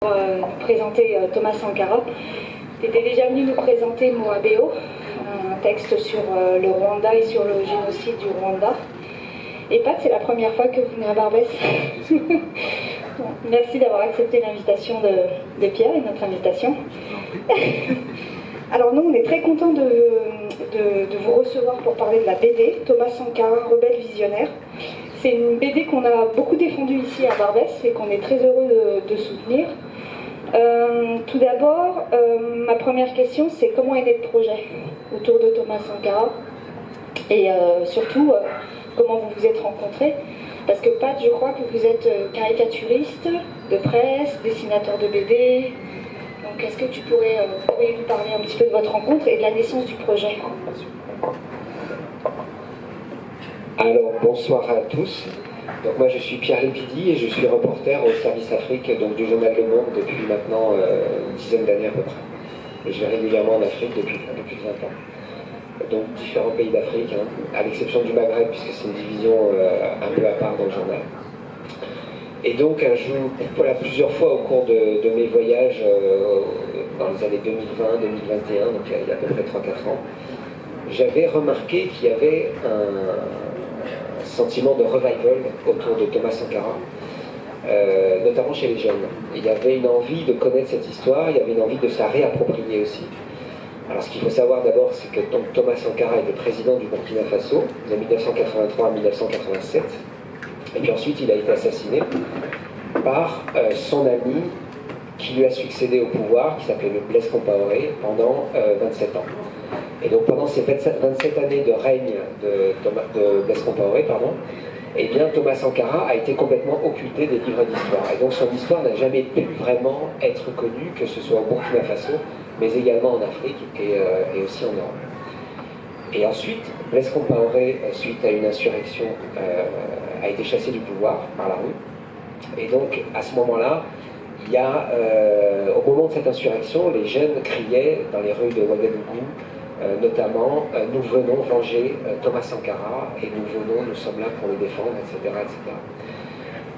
Nous présenter Thomas Sankara. Tu étais déjà venu nous présenter Moabeo, un texte sur le Rwanda et sur le génocide du Rwanda. Et Pat, c'est la première fois que vous venez à Barbès. Merci d'avoir accepté l'invitation de Pierre et notre invitation. Alors nous, on est très contents de vous recevoir pour parler de la BD, Thomas Sankara, rebelle visionnaire. C'est une BD qu'on a beaucoup défendue ici à Barbès et qu'on est très heureux de soutenir. Tout d'abord, ma première question, c'est comment est né le projet autour de Thomas Sankara et surtout, comment vous vous êtes rencontrés. Parce que Pat, je crois que vous êtes caricaturiste de presse, dessinateur de BD. Donc est-ce que tu pourrais nous parler un petit peu de votre rencontre et de la naissance du projet? Alors bonsoir à tous. Donc moi je suis Pierre Lépidi et je suis reporter au service Afrique donc, du journal Le Monde depuis maintenant une dizaine d'années à peu près. Et je vais régulièrement en Afrique depuis plus de 20 ans. Donc différents pays d'Afrique, hein, à l'exception du Maghreb puisque c'est une division un peu à part dans le journal. Et donc un jour, voilà, plusieurs fois au cours de mes voyages dans les années 2020-2021, donc il y a à peu près 3-4 ans, j'avais remarqué qu'il y avait un sentiment de revival autour de Thomas Sankara, notamment chez les jeunes. Il y avait une envie de connaître cette histoire, il y avait une envie de se la réapproprier aussi. Alors ce qu'il faut savoir d'abord, c'est que Thomas Sankara était président du Burkina Faso de 1983 à 1987, et puis ensuite il a été assassiné par son ami qui lui a succédé au pouvoir, qui s'appelait le Blaise Compaoré, pendant 27 ans. Et donc pendant ces 27 années de règne de Blaise Compaoré, eh bien Thomas Sankara a été complètement occulté des livres d'histoire. Et donc son histoire n'a jamais pu vraiment être connue, que ce soit au Burkina Faso, mais également en Afrique et aussi en Europe. Et ensuite, Blaise Compaoré, suite à une insurrection, a été chassé du pouvoir par la rue. Et donc à ce moment-là, il y a, au moment de cette insurrection, les jeunes criaient dans les rues de Ouagadougou, notamment nous venons venger Thomas Sankara et nous sommes là pour le défendre, etc. etc.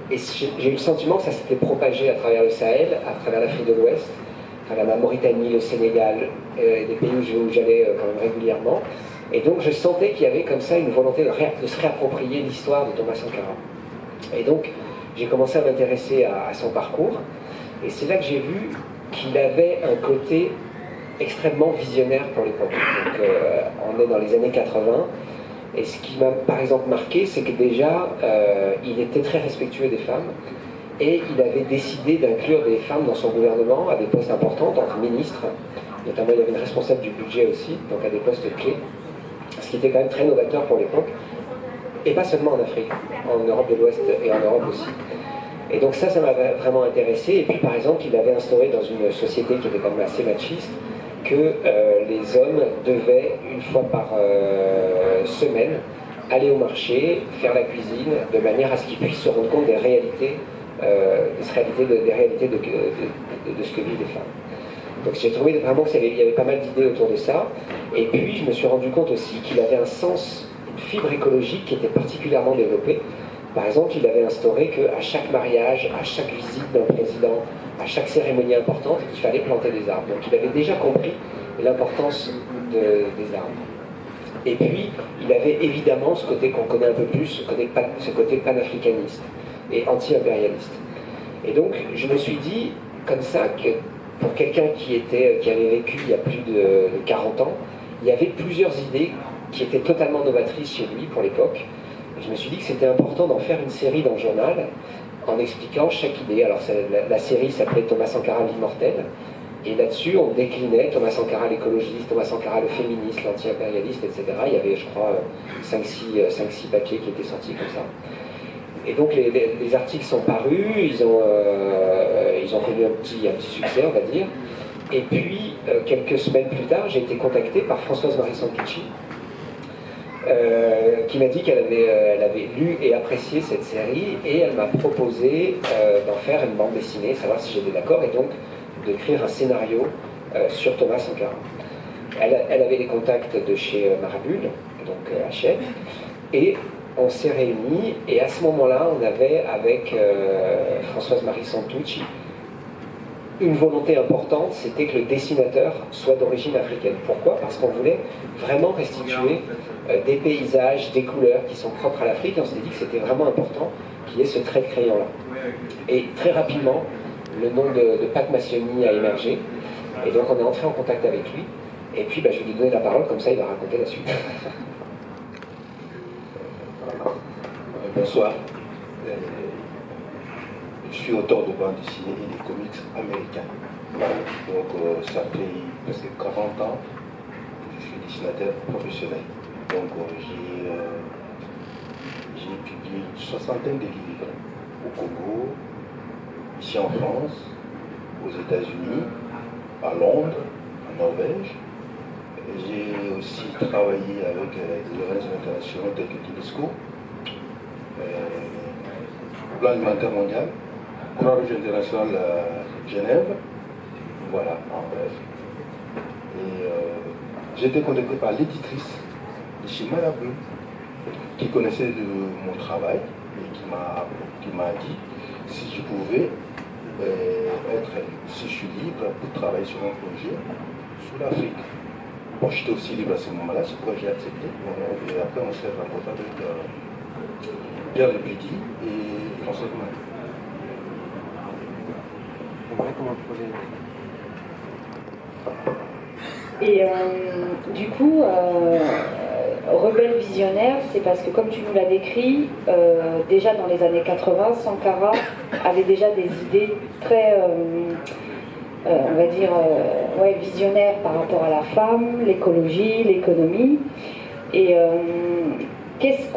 Et j'ai eu le sentiment que ça s'était propagé à travers le Sahel, à travers l'Afrique de l'Ouest, à travers la Mauritanie, le Sénégal, des pays où j'allais quand même régulièrement. Et donc je sentais qu'il y avait comme ça une volonté de se réapproprier l'histoire de Thomas Sankara. Et donc j'ai commencé à m'intéresser à son parcours, et c'est là que j'ai vu qu'il avait un côté extrêmement visionnaire pour l'époque. Donc on est dans les années 80, et ce qui m'a par exemple marqué, c'est que déjà il était très respectueux des femmes, et il avait décidé d'inclure des femmes dans son gouvernement à des postes importants, donc ministres, notamment il y avait une responsable du budget aussi, donc à des postes clés, ce qui était quand même très novateur pour l'époque, et pas seulement en Afrique, en Europe de l'Ouest et en Europe aussi. Et donc ça m'a vraiment intéressé. Et puis par exemple, il avait instauré dans une société qui était quand même assez machiste que les hommes devaient, une fois par semaine, aller au marché, faire la cuisine, de manière à ce qu'ils puissent se rendre compte des réalités, de ce que vivent les femmes. Donc j'ai trouvé vraiment qu'il y avait pas mal d'idées autour de ça. Et puis je me suis rendu compte aussi qu'il avait un sens, une fibre écologique qui était particulièrement développée. Par exemple, il avait instauré qu'à chaque mariage, à chaque visite d'un président, à chaque cérémonie importante, il fallait planter des arbres. Donc il avait déjà compris l'importance des arbres. Et puis, il avait évidemment ce côté qu'on connaît un peu plus, ce côté panafricaniste et anti-impérialiste. Et donc, je me suis dit, comme ça, que pour quelqu'un qui avait vécu il y a plus de 40 ans, il y avait plusieurs idées qui étaent totalement novatrices chez lui pour l'époque. Je me suis dit que c'était important d'en faire une série dans le journal en expliquant chaque idée. Alors la série s'appelait Thomas Sankara l'immortel, et là-dessus on déclinait Thomas Sankara l'écologiste, Thomas Sankara le féministe, l'anti-impérialiste, etc. Il y avait, je crois, 5-6 papiers qui étaient sortis comme ça. Et donc les articles sont parus, ils ont connu un petit succès, on va dire. Et puis quelques semaines plus tard, j'ai été contacté par Françoise-Marie Santucci, qui m'a dit qu'elle avait lu et apprécié cette série, et elle m'a proposé d'en faire une bande dessinée, savoir si j'étais d'accord, et donc d'écrire un scénario sur Thomas Sankara. Elle avait les contacts de chez Marabule, donc Hachette, et on s'est réunis, et à ce moment-là, on avait avec Françoise-Marie Santucci une volonté importante, c'était que le dessinateur soit d'origine africaine. Pourquoi? Parce qu'on voulait vraiment restituer des paysages, des couleurs qui sont propres à l'Afrique. On s'est dit que c'était vraiment important qu'il y ait ce trait de crayon-là. Et très rapidement, le nom de Pat Massioni a émergé. Et donc on est entré en contact avec lui. Et puis je vais lui donner la parole, comme ça il va raconter la suite. Bonsoir. Je suis auteur de bande dessinée et de comics américains. Donc ça fait presque 40 ans que je suis dessinateur professionnel. Donc j'ai publié une soixantaine de livres au Congo, ici en France, aux États-Unis, à Londres, en Norvège. J'ai aussi travaillé avec des organismes internationaux tels que l'UNESCO, Plan alimentaire mondial, Croix-Rouge international à Genève, voilà, en bref. Et j'ai été contacté par l'éditrice de chez Marabout, qui connaissait mon travail et qui m'a dit si je pouvais si je suis libre pour travailler sur un projet sur l'Afrique. Bon, j'étais aussi libre à ce moment-là, c'est pourquoi j'ai accepté. Et après, on s'est rencontré avec Pierre Lepidi et François Coman. Et du coup, Rebelle Visionnaire, c'est parce que comme tu nous l'as décrit, déjà dans les années 80, Sankara avait déjà des idées très, on va dire, visionnaires par rapport à la femme, l'écologie, l'économie. Et qu'est-ce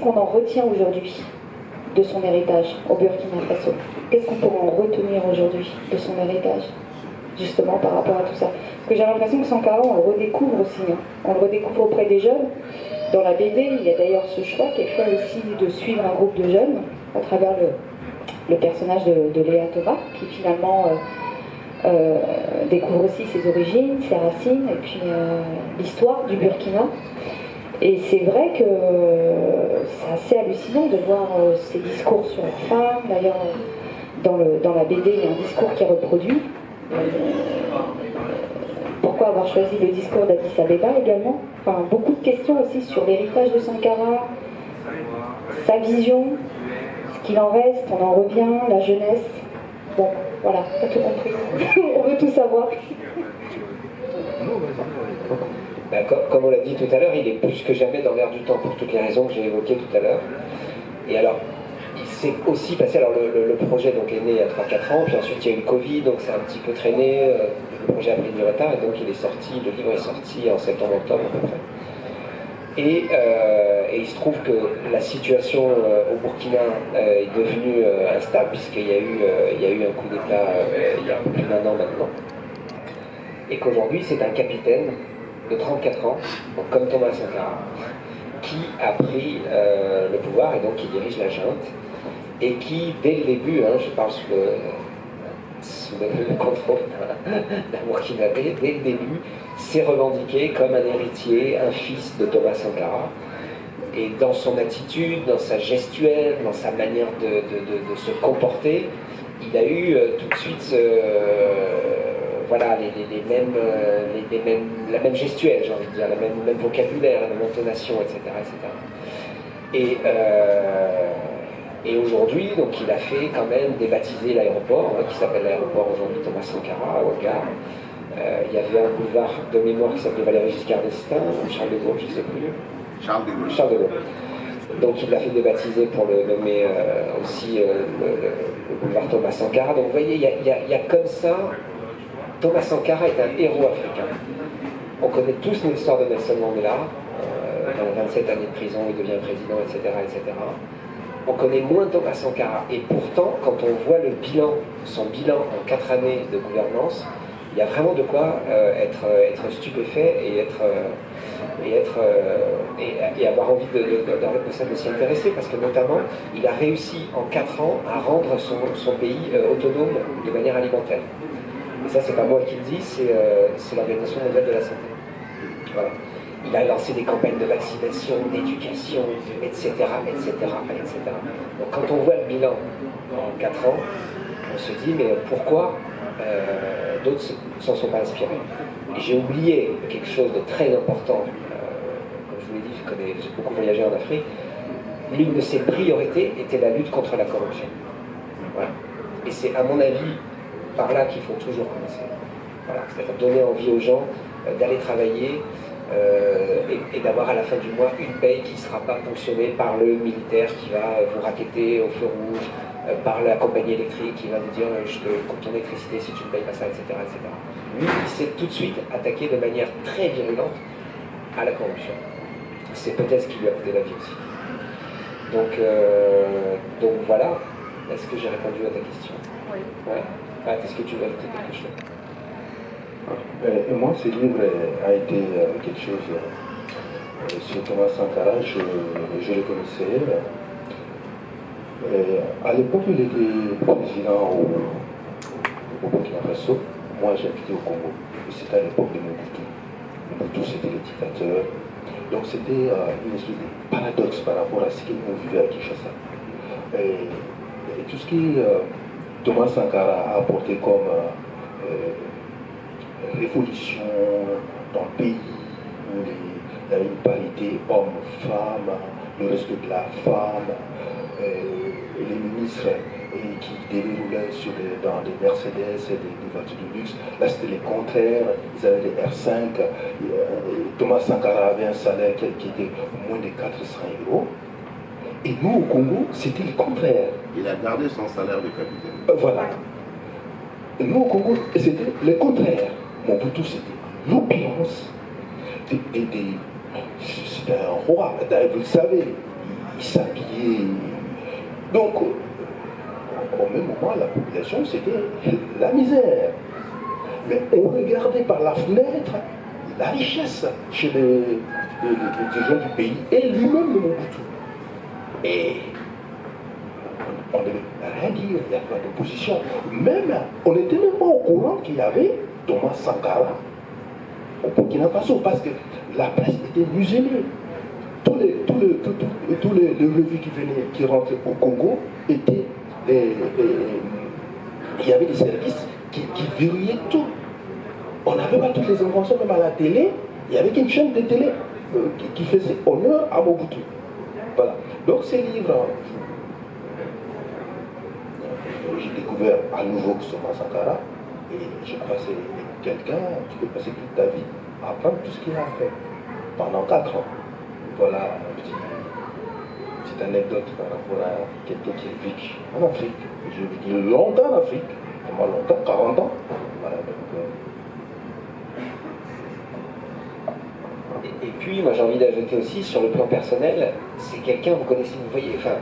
qu'on en retient aujourd'hui de son héritage au Burkina Faso? Qu'est-ce qu'on pourrait en retenir aujourd'hui de son héritage, justement par rapport à tout ça? Parce que j'ai l'impression que Sankara, on le redécouvre aussi. Hein. On le redécouvre auprès des jeunes. Dans la BD, il y a d'ailleurs ce choix qui est fait aussi de suivre un groupe de jeunes à travers le personnage de Léa Thomas, qui finalement découvre aussi ses origines, ses racines, et puis l'histoire du Burkina. Et c'est vrai que c'est assez hallucinant de voir ces discours sur la femme. D'ailleurs, dans la BD, il y a un discours qui est reproduit. Pourquoi avoir choisi le discours d'Addis Abeba également? Enfin, beaucoup de questions aussi sur l'héritage de Sankara, sa vision, ce qu'il en reste, on en revient, la jeunesse. Bon, voilà, t'as tout compris. On veut tout savoir. Comme on l'a dit tout à l'heure, il est plus que jamais dans l'air du temps pour toutes les raisons que j'ai évoquées tout à l'heure. Et alors, il s'est aussi passé, alors le projet donc, est né il y a 3-4 ans, puis ensuite il y a eu le Covid, donc c'est un petit peu traîné, le projet a pris du retard, et donc le livre est sorti en septembre-octobre à peu près. Et il se trouve que la situation au Burkina est devenue instable, puisqu'il y a eu un coup d'État il y a plus d'1 an maintenant. Et qu'aujourd'hui c'est un capitaine de 34 ans, donc comme Thomas Sankara, qui a pris le pouvoir et donc qui dirige la junte, et qui, dès le début, je parle sous le contrôle d'un Burkinabé, dès le début, s'est revendiqué comme un héritier, un fils de Thomas Sankara. Et dans son attitude, dans sa gestuelle, dans sa manière de se comporter, il a eu tout de suite la même gestuelle, j'ai envie de dire, le même vocabulaire, la même intonation, etc. etc. Et aujourd'hui, donc, il a fait quand même débaptiser l'aéroport, qui s'appelle l'aéroport aujourd'hui Thomas Sankara, à Ouaga. Il y avait un boulevard de mémoire qui s'appelait Valéry Giscard d'Estaing, ou Charles de Gaulle, je ne sais plus. Charles de Gaulle. Donc il l'a fait débaptiser pour le nommer aussi le boulevard Thomas Sankara. Donc vous voyez, il y a comme ça, Thomas Sankara est un héros africain. On connaît tous l'histoire de Nelson Mandela, dans 27 années de prison, il devient président, etc., etc. On connaît moins Thomas Sankara. Et pourtant, quand on voit son bilan en 4 années de gouvernance, il y a vraiment de quoi être stupéfait et avoir envie de s'y intéresser, parce que notamment, il a réussi en 4 ans à rendre son pays autonome de manière alimentaire. Et ça, c'est pas moi qui le dis, c'est l'Organisation mondiale de la santé. Voilà. Il a lancé des campagnes de vaccination, d'éducation, etc., etc., etc. Donc quand on voit le bilan en 4 ans, on se dit, mais pourquoi d'autres s'en sont pas inspirés? Et j'ai oublié quelque chose de très important. Comme je vous l'ai dit, j'ai beaucoup voyagé en Afrique. L'une de ses priorités était la lutte contre la corruption. Voilà. Et c'est, à mon avis, par là qu'il faut toujours commencer. Voilà. C'est-à-dire donner envie aux gens d'aller travailler et d'avoir à la fin du mois une paye qui ne sera pas ponctionnée par le militaire qui va vous racketter au feu rouge, par la compagnie électrique qui va vous dire je te coupe ton électricité si tu ne payes pas ça, etc., etc. Lui, il s'est tout de suite attaqué de manière très virulente à la corruption. C'est peut-être ce qui lui a coûté la vie aussi. Donc voilà. Est-ce que j'ai répondu à ta question? Oui. Ouais. Ah, est-ce que tu veux ajouter quelque chose? Et moi, ce livre a été quelque chose sur Thomas Sankara, je le connaissais. À l'époque, il était président au Burkina Faso. Moi, j'habitais au Congo. C'était à l'époque de Mobutu. Mobutu, c'était le dictateur. Donc, c'était une espèce de paradoxe par rapport à ce qu'on vivait à Kinshasa. Et tout ce que Thomas Sankara a apporté comme révolution dans le pays où il y a une parité homme-femme, le respect de la femme, les ministres qui déroulaient dans des Mercedes et des voitures de luxe. Là, c'était les contraires, ils avaient les R5. Thomas Sankara avait un salaire qui était moins de 400 €. Et nous, au Congo, c'était le contraire. Il a gardé son salaire de capitaine. Voilà. Et nous, au Congo, c'était le contraire. Mobutu, c'était l'opulence. C'était un roi. Vous le savez, il s'habillait. Donc, au même moment, la population, c'était la misère. Mais on regardait par la fenêtre la richesse chez les dirigeants du pays et lui-même, le Mobutu. Et on ne devait rien dire, il n'y avait pas d'opposition. Même, on n'était même pas au courant qu'il y avait Thomas Sankara au Burkina Faso, parce que la presse était muselée. Tous les revues qui rentraient au Congo étaient. Il y avait des services qui verrouillaient tout. On n'avait pas toutes les informations, même à la télé. Il n'y avait qu'une chaîne de télé qui faisait honneur à Mobutu. Voilà. Donc ces livres, j'ai découvert à nouveau Thomas Sankara, et je crois que c'est quelqu'un qui peut passer toute ta vie à apprendre tout ce qu'il a fait pendant 4 ans. Voilà une petite anecdote par rapport à quelqu'un qui a vécu en Afrique. Je vis longtemps en Afrique, vraiment longtemps, 40 ans. Voilà, Et puis, moi j'ai envie d'ajouter aussi, sur le plan personnel, c'est quelqu'un, vous connaissez, vous voyez, enfin,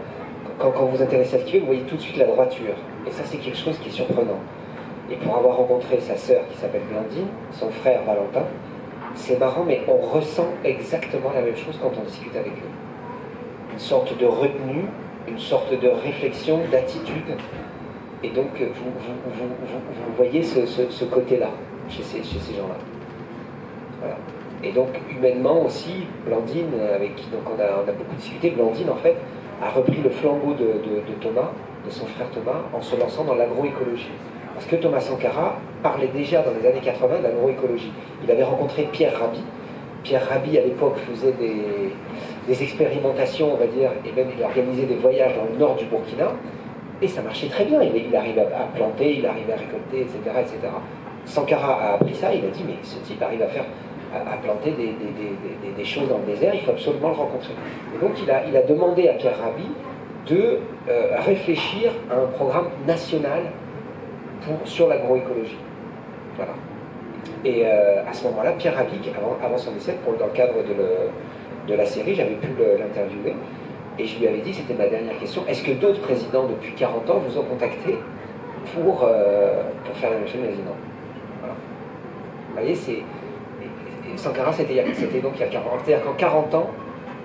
quand vous vous intéressez à ce qu'il fait, vous voyez tout de suite la droiture. Et ça, c'est quelque chose qui est surprenant. Et pour avoir rencontré sa sœur qui s'appelle Blandine, son frère Valentin, c'est marrant, mais on ressent exactement la même chose quand on discute avec eux. Une sorte de retenue, une sorte de réflexion, d'attitude. Et donc, vous voyez ce côté-là chez ces gens-là. Voilà. Et donc, humainement aussi, Blandine, avec qui donc on a beaucoup discuté, Blandine, en fait, a repris le flambeau de Thomas, de son frère Thomas, en se lançant dans l'agroécologie. Parce que Thomas Sankara parlait déjà dans les années 80 de l'agroécologie. Il avait rencontré Pierre Rabhi. Pierre Rabhi, à l'époque, faisait des expérimentations, on va dire, et même il organisait des voyages dans le nord du Burkina, et ça marchait très bien. Il arrivait à planter, il arrivait à récolter, etc., etc. Sankara a appris ça, il a dit, mais ce type arrive à planter des choses dans le désert, il faut absolument le rencontrer. Et donc il a demandé à Pierre Rabhi de réfléchir à un programme national sur l'agroécologie. Voilà. Et à ce moment-là, Pierre Rabhi, avant son décès, dans le cadre de la série, j'avais pu l'interviewer, et je lui avais dit, c'était ma dernière question, est-ce que d'autres présidents depuis 40 ans vous ont contacté pour faire la même chose? Il m'a dit non. Voilà. Vous voyez, Sankara, c'était donc il y a 40 ans. C'est-à-dire qu'en 40 ans,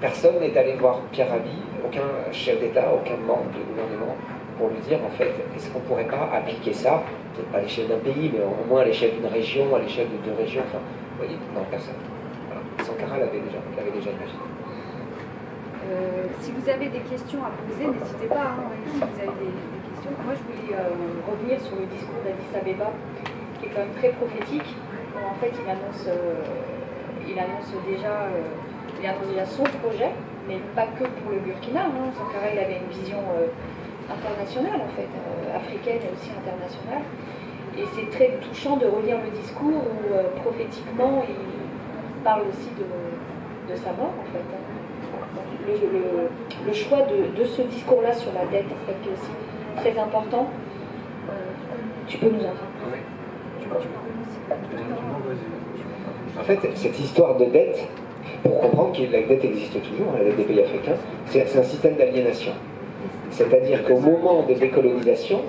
personne n'est allé voir Pierre Rabhi, aucun chef d'État, aucun membre du gouvernement, pour lui dire, en fait, est-ce qu'on ne pourrait pas appliquer ça, peut-être pas à l'échelle d'un pays, mais au moins à l'échelle d'une région, à l'échelle de 2 régions, enfin, vous voyez, non, personne. Voilà. Sankara l'avait déjà imaginé. Si vous avez des questions à poser, n'hésitez pas, hein, si vous avez des questions. question. Moi, je voulais revenir sur le discours d'Addis Abeba, qui est quand même très prophétique. Où, en fait, il annonce déjà son projet, mais pas que pour le Burkina. Sankara, il avait une vision internationale, en fait, africaine et aussi internationale. Et c'est très touchant de relire le discours où, prophétiquement, il parle aussi de sa mort, en fait. Le choix de ce discours-là sur la dette, en fait, qui est aussi très important. Tu peux nous en parler? En fait, cette histoire de dette, pour comprendre que la dette existe toujours, la dette des pays africains, c'est un système d'aliénation. C'est-à-dire qu'au moment de décolonisation,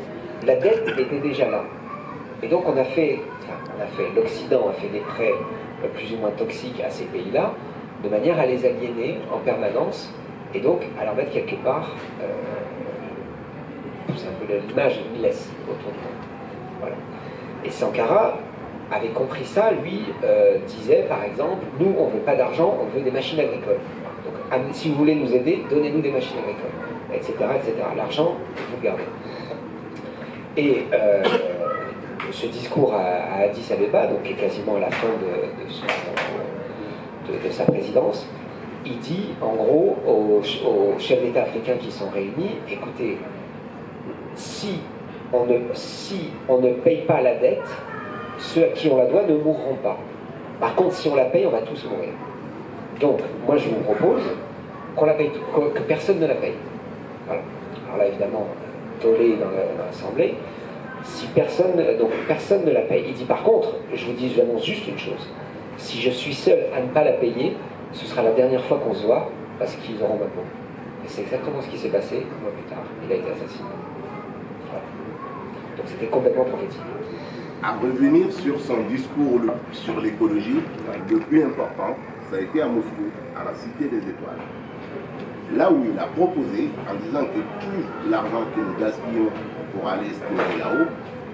la dette était déjà là. Et donc l'Occident a fait des prêts plus ou moins toxiques à ces pays-là, de manière à les aliéner en permanence, et donc à leur mettre quelque part, c'est un peu l'image, une laisse autour de nous. Voilà. Et Sankara avait compris ça, lui disait par exemple, nous on ne veut pas d'argent, on veut des machines agricoles. Donc si vous voulez nous aider, donnez-nous des machines agricoles, etc. etc. L'argent, vous le gardez. Et ce discours à Addis Abeba, donc qui est quasiment à la fin de sa présidence, il dit en gros aux chefs d'État africains qui sont réunis, écoutez, si on ne paye pas la dette, ceux à qui on la doit ne mourront pas. Par contre, si on la paye, on va tous mourir. Donc, moi je vous propose qu'on la paye, que personne ne la paye. Voilà. Alors là, évidemment, tollé dans l'Assemblée. Si personne ne la paye. Il dit par contre, j'annonce juste une chose. Si je suis seul à ne pas la payer, ce sera la dernière fois qu'on se voit parce qu'ils auront ma peau. Et c'est exactement ce qui s'est passé un mois plus tard. Il a été assassiné. Voilà. Donc c'était complètement prophétique. À revenir sur son discours sur l'écologie, le plus important, ça a été à Moscou, à la Cité des Étoiles. Là où il a proposé, en disant que tout l'argent que nous gaspillons pour aller se trouver là-haut,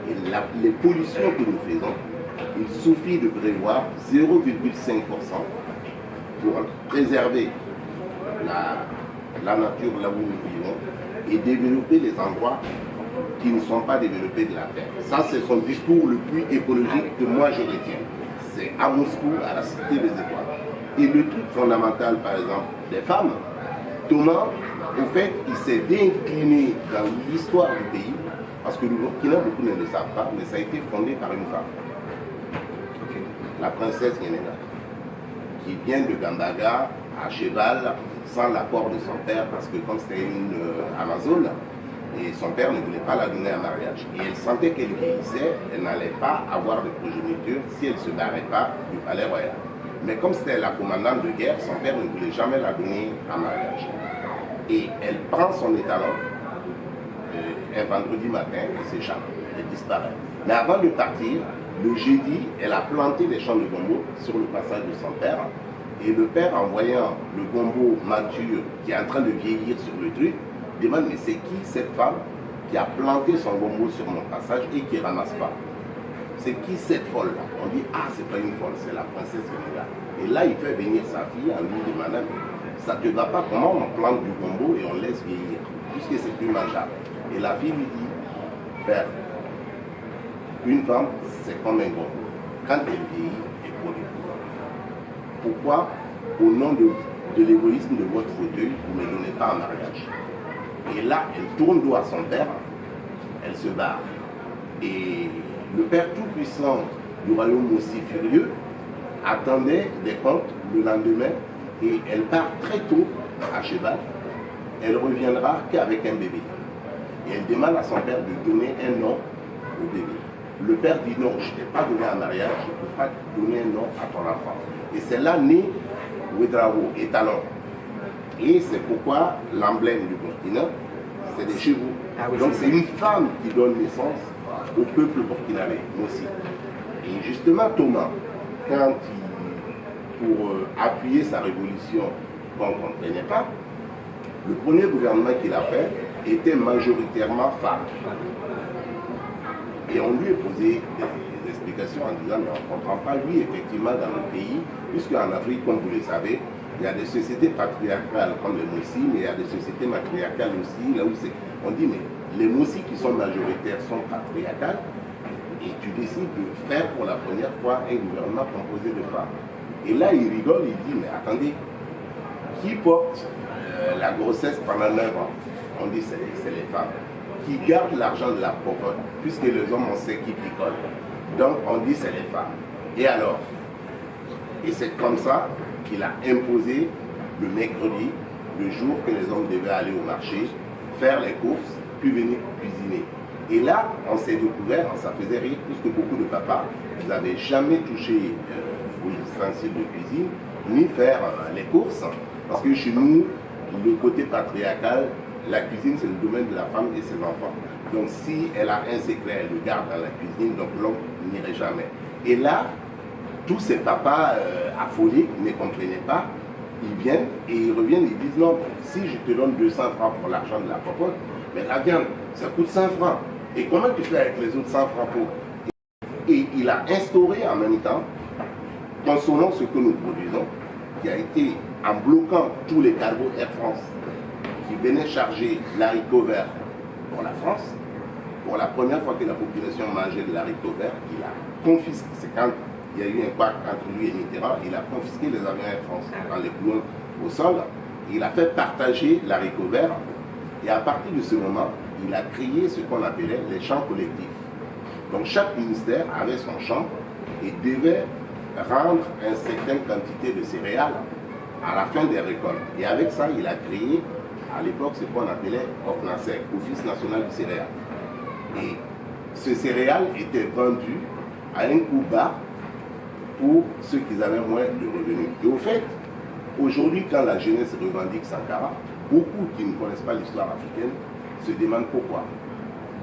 et les pollutions que nous faisons, il suffit de prévoir 0,5% pour préserver la nature là où nous vivons et développer les endroits qui ne sont pas développés de la terre. Ça, c'est son discours le plus écologique que moi je retiens. C'est à Moscou, à la Cité des Étoiles. Et le truc fondamental, par exemple, des femmes, Thomas, au fait, il s'est décliné dans l'histoire du pays, parce que le Burkina, beaucoup ne le savent pas, mais ça a été fondé par une femme. La princesse Yenena, qui vient de Gambaga à cheval, sans l'accord de son père, parce que comme c'était une Amazone, et son père ne voulait pas la donner en mariage. Et elle sentait qu'elle vieillissait, elle n'allait pas avoir de progéniture si elle ne se barrait pas du palais royal. Mais comme c'était la commandante de guerre, son père ne voulait jamais la donner en mariage. Et elle prend son étalon un vendredi matin, elle s'échappe, elle disparaît. Mais avant de partir, le jeudi, elle a planté des champs de gombo sur le passage de son père. Et le père, en voyant le gombo mature qui est en train de vieillir sur le truc, demande, mais c'est qui cette femme qui a planté son gombo sur mon passage et qui ne ramasse pas? C'est qui cette folle-là? On dit, ah, c'est pas une folle, c'est la princesse Sénégal. Et là, il fait venir sa fille en lui demandant, ça ne te va pas, comment on plante du gombo et on laisse vieillir, puisque c'est plus mangeable. Et la fille lui dit, père, une femme, c'est comme un gombo. Quand elle vieillit, elle produit. Pourquoi, au nom de l'égoïsme de votre fauteuil, vous ne me donnez pas un mariage? Et là, elle tourne dos à son père, elle se barre. Et le père tout-puissant du royaume aussi furieux attendait des comptes le lendemain et elle part très tôt à cheval. Elle reviendra qu'avec un bébé. Et elle demande à son père de donner un nom au bébé. Le père dit non, je ne t'ai pas donné un mariage, je ne peux pas donner un nom à ton enfant. Et c'est là né Ouedraogo, étalon. Et c'est pourquoi l'emblème du Burkina, c'est des chevaux. Ah oui, donc c'est une femme qui donne naissance au peuple burkinabé, aussi. Et justement, Thomas, quand pour appuyer sa révolution qu'on ne comprenait pas, le premier gouvernement qu'il a fait était majoritairement femme. Et on lui a posé des explications en disant, mais on ne comprend pas, lui, effectivement, dans le pays, puisque en Afrique, comme vous le savez, il y a des sociétés patriarcales comme le Moussi, mais il y a des sociétés matriarcales aussi, là où c'est. On dit, mais les Moussis qui sont majoritaires sont patriarcales, et tu décides de faire pour la première fois un gouvernement composé de femmes. Et là, il rigole, il dit, mais attendez, qui porte la grossesse pendant 9 ans? On dit, c'est les femmes. Qui gardent l'argent de la popote, puisque les hommes, on sait qui picolent. Donc, on dit, c'est les femmes. Et alors? Et c'est comme ça qu'il a imposé le mercredi, le jour que les hommes devaient aller au marché, faire les courses, puis venir cuisiner. Et là, on s'est découvert, ça faisait rire, puisque beaucoup de papas, ils n'avaient jamais touché aux ustensiles de cuisine, ni faire les courses, parce que chez nous, le côté patriarcal, la cuisine, c'est le domaine de la femme et ses enfants. Donc si elle a un secret, elle le garde dans la cuisine, donc l'homme n'irait jamais. Et là, tous ces papas affolés ne comprenaient pas. Ils viennent et ils reviennent, ils disent non, si je te donne 200 francs pour l'argent de la popote, mais la viande, ça coûte 100 francs. Et comment tu fais avec les autres 100 francs pour... Et il a instauré en même temps, consommant ce que nous produisons, qui a été en bloquant tous les cargos Air France qui venaient charger l'haricot vert pour la France. Pour la première fois que la population mangeait de l'haricot vert, il a confisqué, c'est quand il y a eu un pacte entre lui et Mitterrand, il a confisqué les avions Air France dans les couloirs au sol. Il a fait partager l'haricot vert et à partir de ce moment, il a créé ce qu'on appelait les champs collectifs. Donc chaque ministère avait son champ et devait rendre une certaine quantité de céréales à la fin des récoltes. Et avec ça, il a créé à l'époque ce qu'on appelait OFNACEC, Office national du céréales. Et ce céréales était vendu à un coût bas pour ceux qui avaient moins de revenus. Et au fait, aujourd'hui, quand la jeunesse revendique Sankara, beaucoup qui ne connaissent pas l'histoire africaine se demandent pourquoi.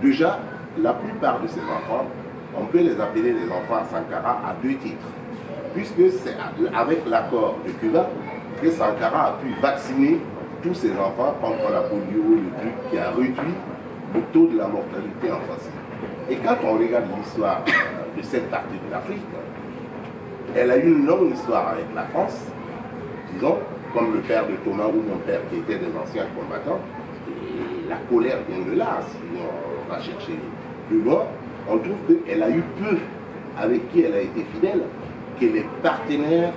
Déjà, la plupart de ces enfants, on peut les appeler les enfants à Sankara à 2 titres. Puisque c'est avec l'accord de Cuba que Sankara a pu vacciner tous ses enfants contre la polio, le truc qui a réduit le taux de la mortalité en France. Et quand on regarde l'histoire de cette partie de l'Afrique, elle a eu une longue histoire avec la France, disons, comme le père de Thomas ou mon père qui étaient des anciens combattants. Et la colère vient de là, si on va chercher plus loin, on trouve qu'elle a eu peu avec qui elle a été fidèle, que les partenaires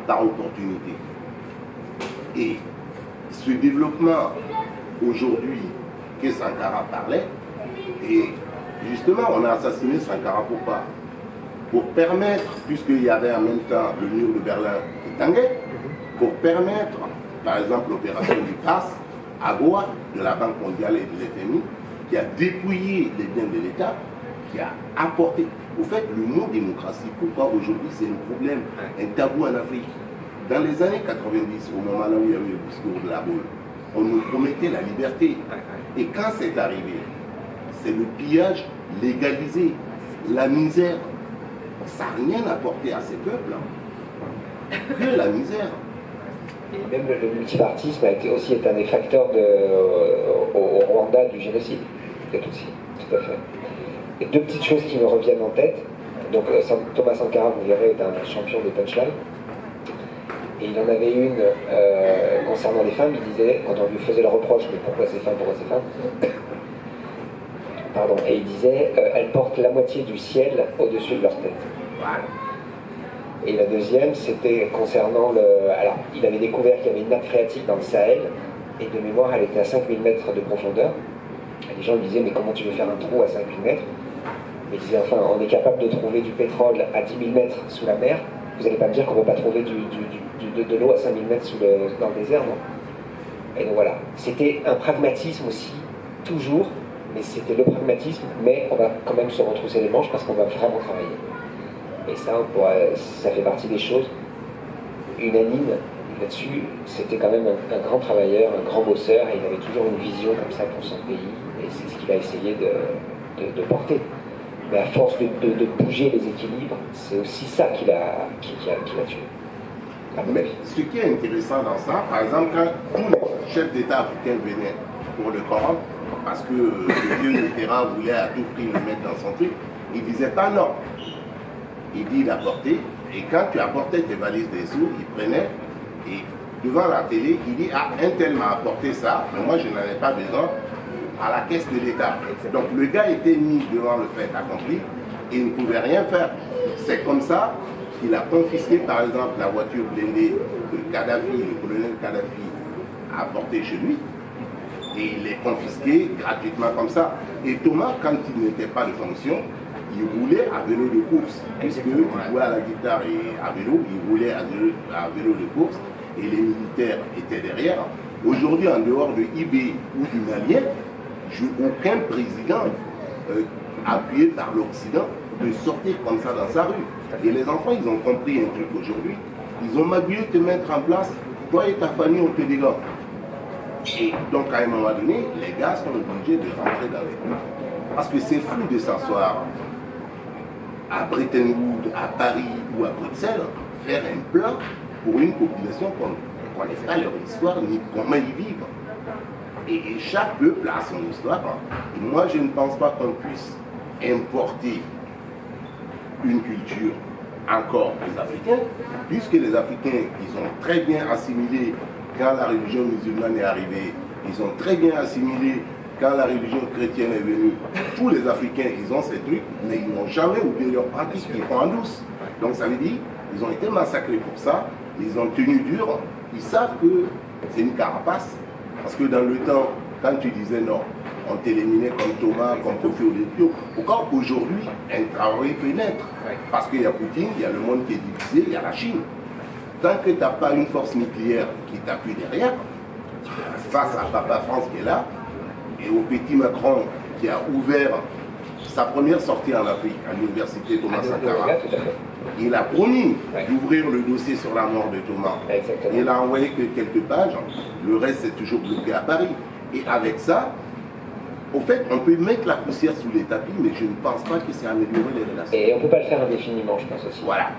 par opportunité. Et ce développement aujourd'hui que Sankara parlait, et justement on a assassiné Sankara pourquoi? Pour permettre, puisqu'il y avait en même temps le mur de Berlin qui tanguait, pour permettre, par exemple, l'opération du PAS à Goa, de la Banque mondiale et de l'FMI, qui a dépouillé les biens de l'État, qui a apporté. Au fait, le mot démocratie, pourquoi aujourd'hui c'est un problème, un tabou en Afrique? Dans les années 90, au moment où il y avait le discours de la boule, on nous promettait la liberté. Et quand c'est arrivé, c'est le pillage légalisé, la misère. Ça n'a rien apporté à ces peuples, que la misère. Et même le multipartisme a été aussi un des facteurs au Rwanda du génocide des Tutsis, tout à fait. Et 2 petites choses qui me reviennent en tête. Donc Thomas Sankara, vous verrez, est un champion des punchlines. Et il en avait une concernant les femmes. Il disait, quand on lui faisait le reproche, mais pourquoi ces femmes, pardon, et il disait, elles portent la moitié du ciel au-dessus de leur tête. Voilà. Et la deuxième, c'était concernant le... Alors, il avait découvert qu'il y avait une nappe phréatique dans le Sahel, et de mémoire, elle était à 5000 mètres de profondeur. Et les gens lui disaient, mais comment tu veux faire un trou à 5000 mètres? Et il disait, enfin, on est capable de trouver du pétrole à 10 000 mètres sous la mer. Vous n'allez pas me dire qu'on ne peut pas trouver de l'eau à 5000 mètres dans le désert, non? Et donc voilà, c'était un pragmatisme aussi, toujours, mais c'était le pragmatisme, mais on va quand même se retrousser les manches parce qu'on va vraiment travailler. Et ça, ça fait partie des choses unanimes là-dessus. C'était quand même un grand travailleur, un grand bosseur, et il avait toujours une vision comme ça pour son pays, et c'est ce qu'il a essayé de porter. Mais à force de bouger les équilibres, c'est aussi ça qui l'a tué. Mais ce qui est intéressant dans ça, par exemple, quand tous les chefs d'État africains venaient pour le Coran, parce que le vieux Mitterrand voulait à tout prix le mettre dans son truc, il ne disait pas non. Il dit d'apporter, et quand tu apportais tes valises des sous, il prenait, et devant la télé, il dit, ah, un tel m'a apporté ça, mais moi je n'en ai pas besoin, à la caisse de l'État. Donc le gars était mis devant le fait accompli et il ne pouvait rien faire. C'est comme ça qu'il a confisqué par exemple la voiture blindée que le colonel Kadhafi a apportée chez lui. Et il l'est confisqué gratuitement comme ça. Et Thomas, quand il n'était pas de fonction, il roulait à vélo de course. Puisqu'il jouait à la guitare et à vélo, il roulait à vélo de course. Et les militaires étaient derrière. Aujourd'hui, en dehors de IB ou du Malien, aucun président appuyé par l'Occident peut sortir comme ça dans sa rue. Et les enfants, ils ont compris un truc aujourd'hui. Ils ont magouillé te mettre en place. Toi et ta famille, on te dégomme. Et donc, à un moment donné, les gars sont obligés de rentrer dans les cours. Parce que c'est fou de s'asseoir à Bretton Woods, à Paris ou à Bruxelles, faire un plan pour une population qu'on ne connaît pas leur histoire ni comment ils vivent. Et chaque peuple a son histoire. Et moi, je ne pense pas qu'on puisse importer une culture encore aux Africains, puisque les Africains, ils ont très bien assimilé quand la religion musulmane est arrivée, ils ont très bien assimilé quand la religion chrétienne est venue. Tous les Africains, ils ont ces trucs, mais ils n'ont jamais oublié leurs pratiques qu'ils font en douce. Donc ça veut dire, ils ont été massacrés pour ça, ils ont tenu dur, ils savent que c'est une carapace. Parce que dans le temps, quand tu disais non, on t'éliminait comme Thomas, comme Kofi Olebio, pourquoi aujourd'hui un Traoré peut naître? Parce qu'il y a Poutine, il y a le monde qui est divisé, il y a la Chine. Tant que tu n'as pas une force nucléaire qui t'appuie derrière, face à Papa France qui est là, et au petit Macron qui a ouvert sa première sortie en Afrique, à l'université Thomas Sankara, il a promis d'ouvrir le dossier sur la mort de Thomas. Exactement. Il a envoyé que quelques pages, le reste c'est toujours bloqué à Paris. Et avec ça, au fait, on peut mettre la poussière sous les tapis, mais je ne pense pas que c'est améliorer les relations. Et on ne peut pas le faire indéfiniment, je pense aussi. Voilà.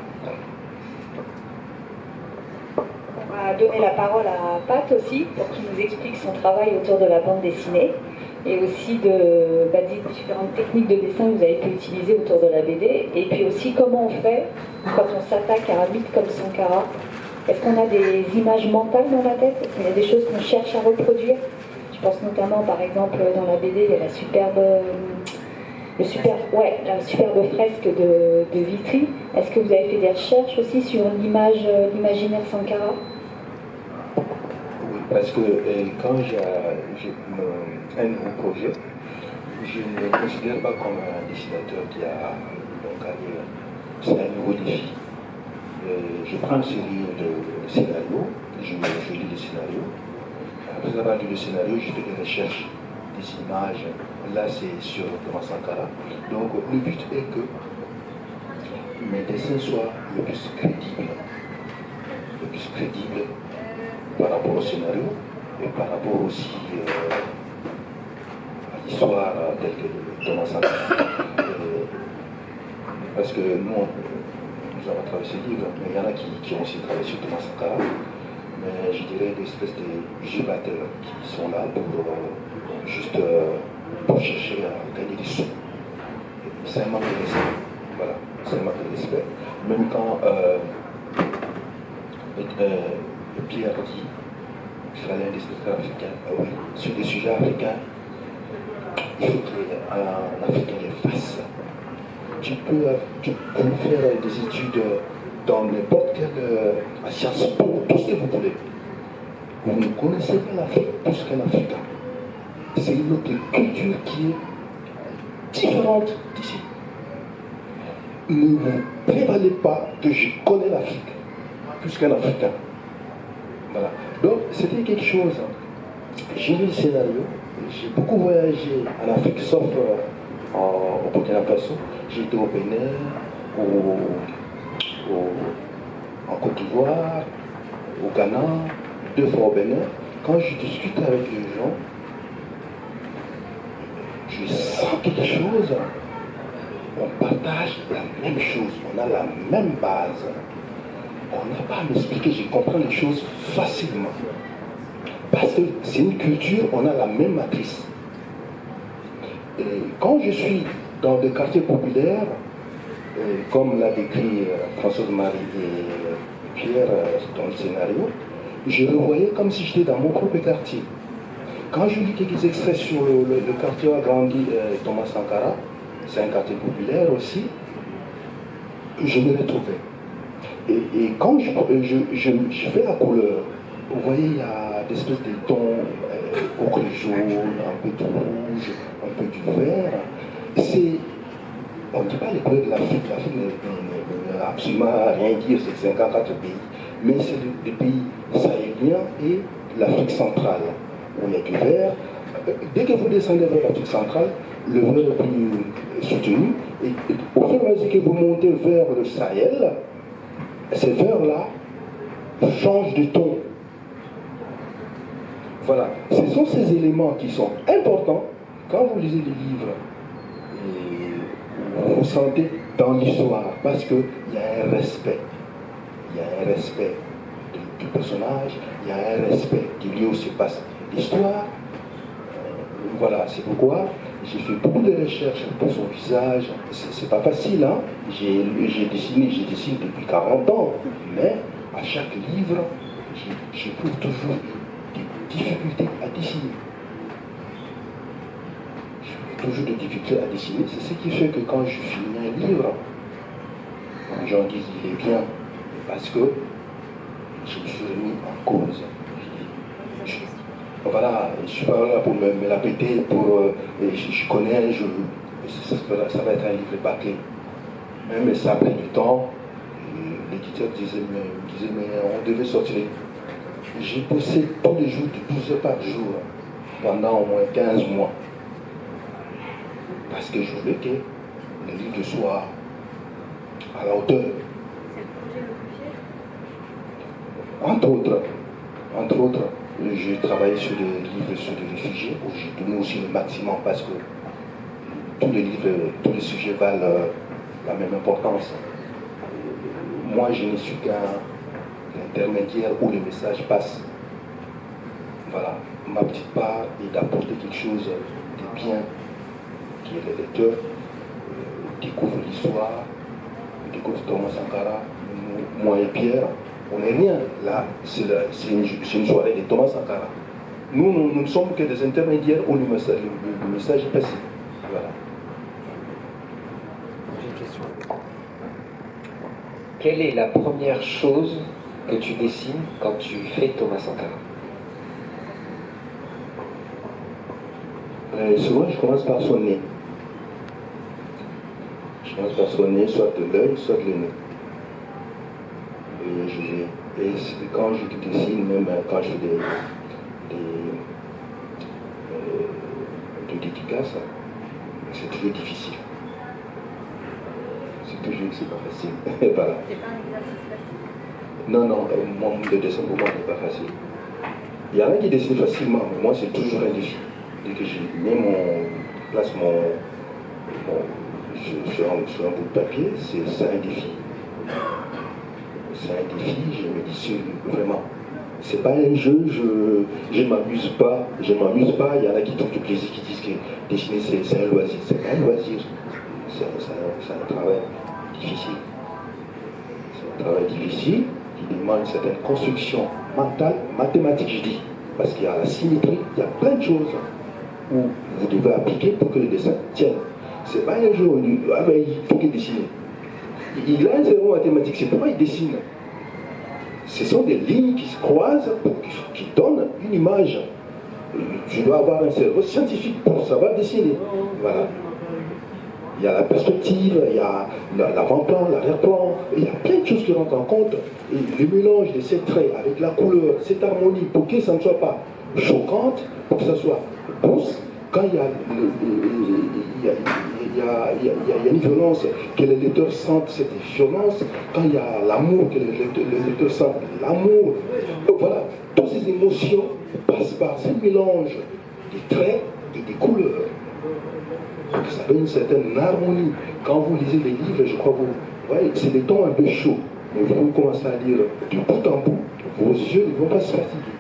On va donner la parole à Pat aussi, pour qu'il nous explique son travail autour de la bande dessinée, et aussi des différentes techniques de dessin que vous avez pu utiliser autour de la BD, et puis aussi comment on fait quand on s'attaque à un mythe comme Sankara. Est-ce qu'on a des images mentales dans la tête? Est-ce qu'il y a des choses qu'on cherche à reproduire? Je pense notamment, par exemple, dans la BD, il y a la superbe fresque de Vitry. Est-ce que vous avez fait des recherches aussi sur l'imaginaire Sankara? Oui, parce que quand j'ai un nouveau projet, je ne me considère pas comme un dessinateur qui a gagné. C'est un nouveau défi. Je prends une série de scénarios, je lis les scénarios. Après avoir lu le scénario, je fais des recherches, des images. Là, c'est sur Thomas Sankara. Donc, le but est que mes dessins soient le plus crédibles par rapport au scénario et par rapport aussi à l'histoire telle que Thomas Sankara. Parce que nous avons travaillé ce livre, mais il y en a qui ont aussi travaillé sur Thomas Sankara. Mais je dirais des espèces de gébateurs qui sont là pour pour chercher à gagner des sous. C'est un manque de respect. Voilà, c'est un manque de respect. Même quand Pierre dit qu'il fallait un dessinateur africain, oui, sur des sujets africains, il faut qu'un Africain les fasse. Tu peux faire des études dans n'importe quelle Sciences Po, tout ce que vous voulez. Vous ne connaissez pas l'Afrique plus qu'un Africain. C'est une autre culture qui est différente d'ici. Ne vous prévalez pas que je connais l'Afrique plus qu'un Africain. Voilà. Donc c'était quelque chose. J'ai lu le scénario, j'ai beaucoup voyagé en Afrique, sauf au Burkina Faso. J'ai été au Bénin, en Côte d'Ivoire, au Ghana, 2 fois au Bénin. Quand je discute avec les gens, je sens quelque chose. On partage la même chose, on a la même base. On n'a pas à m'expliquer, je comprends les choses facilement. Parce que c'est une culture, on a la même matrice. Et quand je suis dans des quartiers populaires, comme l'a décrit Françoise-Marie et Pierre dans le scénario, je le voyais comme si j'étais dans mon propre quartier. Quand je lis quelques extraits sur le quartier où a grandi Thomas Sankara, c'est un quartier populaire aussi, je me retrouvais. Et quand je fais la couleur, vous voyez, il y a des espèces de tons ocre jaune, un peu de rouge, un peu du vert. On ne dit pas les couleurs de l'Afrique. L'Afrique ne veut absolument rien dire, c'est 54 pays. Mais c'est les pays sahéliens et l'Afrique centrale, où il y a du vert. Dès que vous descendez vers l'Afrique centrale, le vert est plus soutenu. Et au fur et à mesure que vous montez vers le Sahel, ces verts-là changent de ton. Voilà. Ce sont ces éléments qui sont importants quand vous lisez les livres. Vous sentez dans l'histoire parce qu'il y a un respect. Il y a un respect du personnage, il y a un respect qui lui aussi passe l'histoire. Voilà, c'est pourquoi j'ai fait beaucoup de recherches pour son visage. C'est pas facile, hein. Je dessine depuis 40 ans, mais à chaque livre, j'éprouve toujours des difficultés à dessiner. Toujours des difficultés à dessiner. C'est ce qui fait que quand je finis un livre, les gens disent il est bien, parce que je me suis remis en cause. Voilà, je ne suis pas là pour me la péter, je connais un jeu, ça va être un livre bâclé. Même ça a pris du temps, l'éditeur disait mais on devait sortir. J'ai bossé tous les jours de 12 heures par jour, pendant au moins 15 mois. Parce que je voulais que le livre soit à la hauteur. C'est le projet le plus fier? Entre autres, j'ai travaillé sur des livres sur les réfugiés, où j'ai donné aussi le maximum parce que tous les livres, tous les sujets valent la même importance. Moi, je ne suis qu'un intermédiaire où le message passe. Voilà, ma petite part est d'apporter quelque chose de bien, qui est le lecteur découvre l'histoire, découvre Thomas Sankara, moi et Pierre. On n'est rien. Là, c'est une soirée de Thomas Sankara. Nous ne sommes que des intermédiaires où le message est passé. Voilà. J'ai une question. Quelle est la première chose que tu dessines quand tu fais Thomas Sankara? Souvent, je commence par son nez. Je commence par son nez, soit de l'œil, soit de le nez. Et quand je dessine, même quand je fais des dédicaces, c'est toujours difficile. C'est pas facile. Voilà. C'est pas un exercice facile. Non, le dessin pour moi n'est pas facile. Il y en a qui dessinent facilement, mais moi c'est toujours un défi. Dès que je mets place sur un bout de papier, c'est un défi. C'est un défi, je me dis vraiment. C'est pas un jeu, je m'amuse pas. Il y en a qui trouvent du plaisir, qui disent que dessiner c'est un loisir. C'est pas un loisir. C'est un travail difficile. C'est un travail difficile qui demande une certaine construction mentale, mathématique, je dis. Parce qu'il y a la symétrie, il y a plein de choses où vous devez appliquer pour que le dessin tienne. C'est pas un jeu où il faut qu'il dessine. Il a un zéro mathématique, c'est pourquoi il dessine. Ce sont des lignes qui se croisent, qui donnent une image. Tu dois avoir un cerveau scientifique pour savoir dessiner. Voilà. Il y a la perspective, il y a l'avant-plan, l'arrière-plan, il y a plein de choses qui rentrent en compte. Et le mélange de ces traits avec la couleur, cette harmonie, pour que ça ne soit pas choquante, pour que ça soit douce, quand il y a une violence, que les lecteurs sentent cette violence, quand il y a l'amour, que les lecteurs sentent l'amour. Donc voilà, toutes ces émotions passent par ce mélange des traits et des couleurs. Donc ça donne une certaine harmonie. Quand vous lisez les livres, je crois que vous voyez, c'est des tons un peu chauds. Mais vous commencez à lire de bout en bout, vos yeux ne vont pas se fatiguer.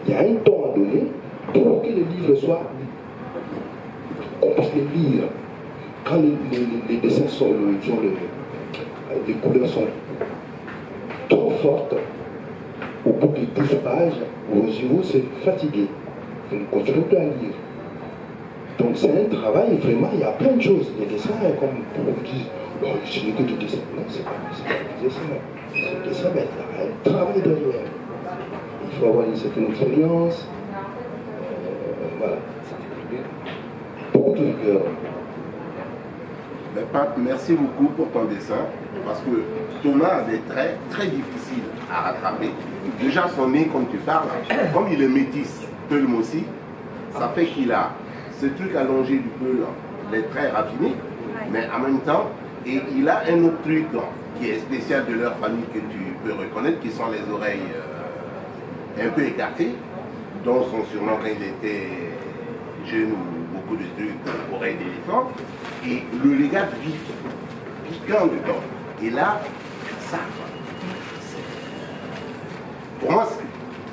Il y a un ton à donner pour que les livres soient, qu'on puisse les lire. Quand les dessins sont, les couleurs sont trop fortes, au bout de 12 pages, vos yeux vont se fatiguer. on continue à lire. Donc c'est un travail, vraiment, il y a plein de choses. Les dessins, comme on dit, bon, ce n'est que du dessin. Non, c'est pas du dessin. C'est du dessin, mais il y a un travail derrière. Il faut avoir une certaine expérience. Voilà. Beaucoup de rigueur. Merci beaucoup pour ton dessin, parce que Thomas a des traits très difficiles à rattraper. Déjà son nez, comme tu parles, comme il est métis, Peulm aussi, ça fait qu'il a ce truc allongé du Peulm, les traits raffinés, mais en même temps, et il a un autre truc qui est spécial de leur famille que tu peux reconnaître, qui sont les oreilles un peu écartées, dont son surnom quand il était jeune ou beaucoup de trucs, oreilles d'éléphant, et le regard vif, piquant dedans. Et là, ça, pour moi,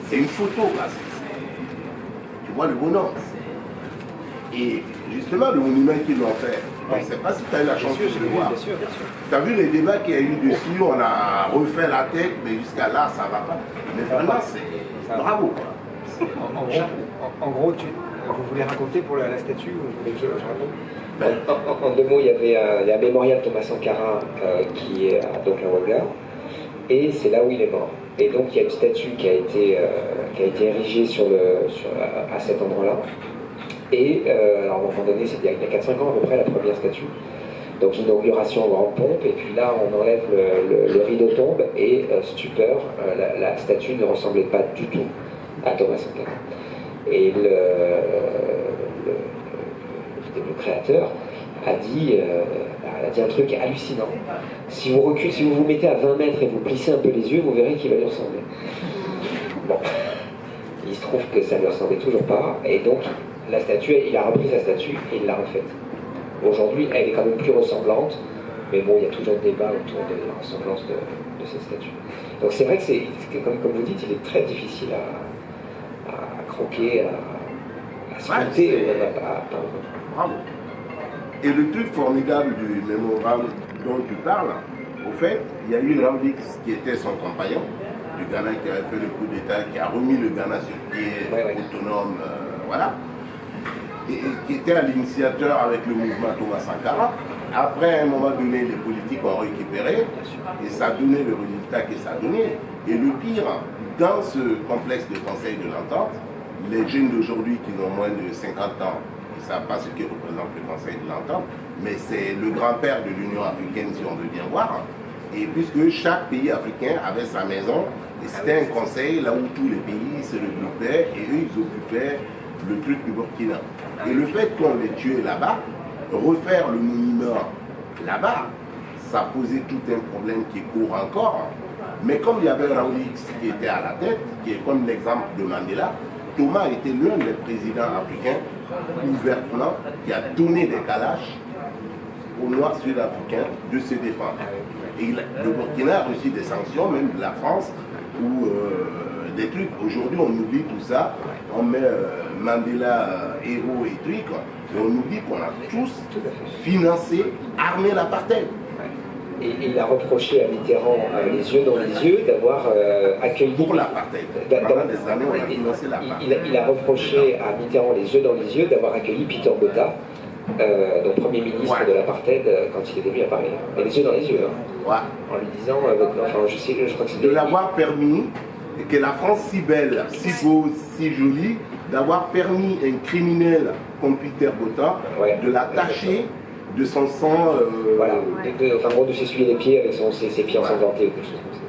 c'est une photo, là. Tu vois le bonhomme. Et justement, le monument qu'ils ont fait, je ne sais pas si tu as eu la chance de le voir. Tu as vu les débats qu'il y a eu dessus, on a refait la tête, mais jusqu'à là, ça ne va pas. Mais vraiment, c'est bravo. En gros, vous voulez raconter pour la statue ou vous voulez que je raconte? En deux mots, il y a un mémorial Thomas Sankara qui est donc à Ouaga, et c'est là où il est mort. Et donc il y a une statue qui a été érigée à cet endroit-là. Et alors à un moment donné, c'est il y a 4-5 ans à peu près la première statue. Donc inauguration en grande pompe, et puis là on enlève le rideau tombe, et stupeur, la statue ne ressemblait pas du tout à Thomas Sankara. Et le créateur a dit un truc hallucinant. Si vous reculez, si vous vous mettez à 20 mètres et vous plissez un peu les yeux, vous verrez qu'il va lui ressembler. Bon, il se trouve que ça ne lui ressemblait toujours pas, et donc la statue, il a repris sa statue et il l'a refaite. Aujourd'hui, elle est quand même plus ressemblante, mais bon, il y a toujours débat autour de la ressemblance de cette statue. Donc c'est vrai que comme vous dites, il est très difficile à croquer, à sculpter, Bravo. Et le truc formidable du mémorable dont tu parles, au fait, il y a eu Raoulix qui était son compagnon, du Ghana qui avait fait le coup d'État, qui a remis le Ghana sur pied, autonome, voilà. Et qui était à l'initiateur avec le mouvement Thomas Sankara. Après, à un moment donné, les politiques ont récupéré et ça a donné le résultat que ça a donné. Et le pire, dans ce complexe de conseil de l'entente, les jeunes d'aujourd'hui qui ont moins de 50 ans, ils ne savent pas ce que représente le conseil de l'entente, mais c'est le grand-père de l'Union africaine, si on veut bien voir. Et puisque chaque pays africain avait sa maison, et c'était un conseil là où tous les pays se regroupaient et eux, ils occupaient le truc du Burkina. Et le fait qu'on les tuait là-bas, refaire le monument là-bas, ça posait tout un problème qui court encore. Mais comme il y avait Raoulix qui était à la tête, qui est comme l'exemple de Mandela, Thomas était l'un des présidents africains ouvertement qui a donné des calaches aux Noirs sud-africains de se défendre. Et le Burkina a reçu des sanctions, même de la France, ou des trucs. Aujourd'hui, on oublie tout ça. On met Mandela héros et trucs. Et on oublie qu'on a tous financé, armé l'apartheid. Et il a reproché à Mitterrand, les yeux dans les yeux, d'avoir accueilli... Pour l'apartheid. Pendant des années, on a financé l'apartheid. Il a reproché à Mitterrand, les yeux dans les yeux, d'avoir accueilli Peter Botha, donc Premier ministre de l'apartheid, quand il est venu à Paris. Et les yeux dans les yeux. Ouais. En lui disant, enfin, je crois que c'est... De l'avoir permis, et que la France si belle, si beau, si jolie, d'avoir permis à un criminel comme Peter Botha de l'attacher de son sang. Voilà, enfin, en gros, de s'essuyer les pieds avec ses pieds ensanglantés ou quelque chose comme ça.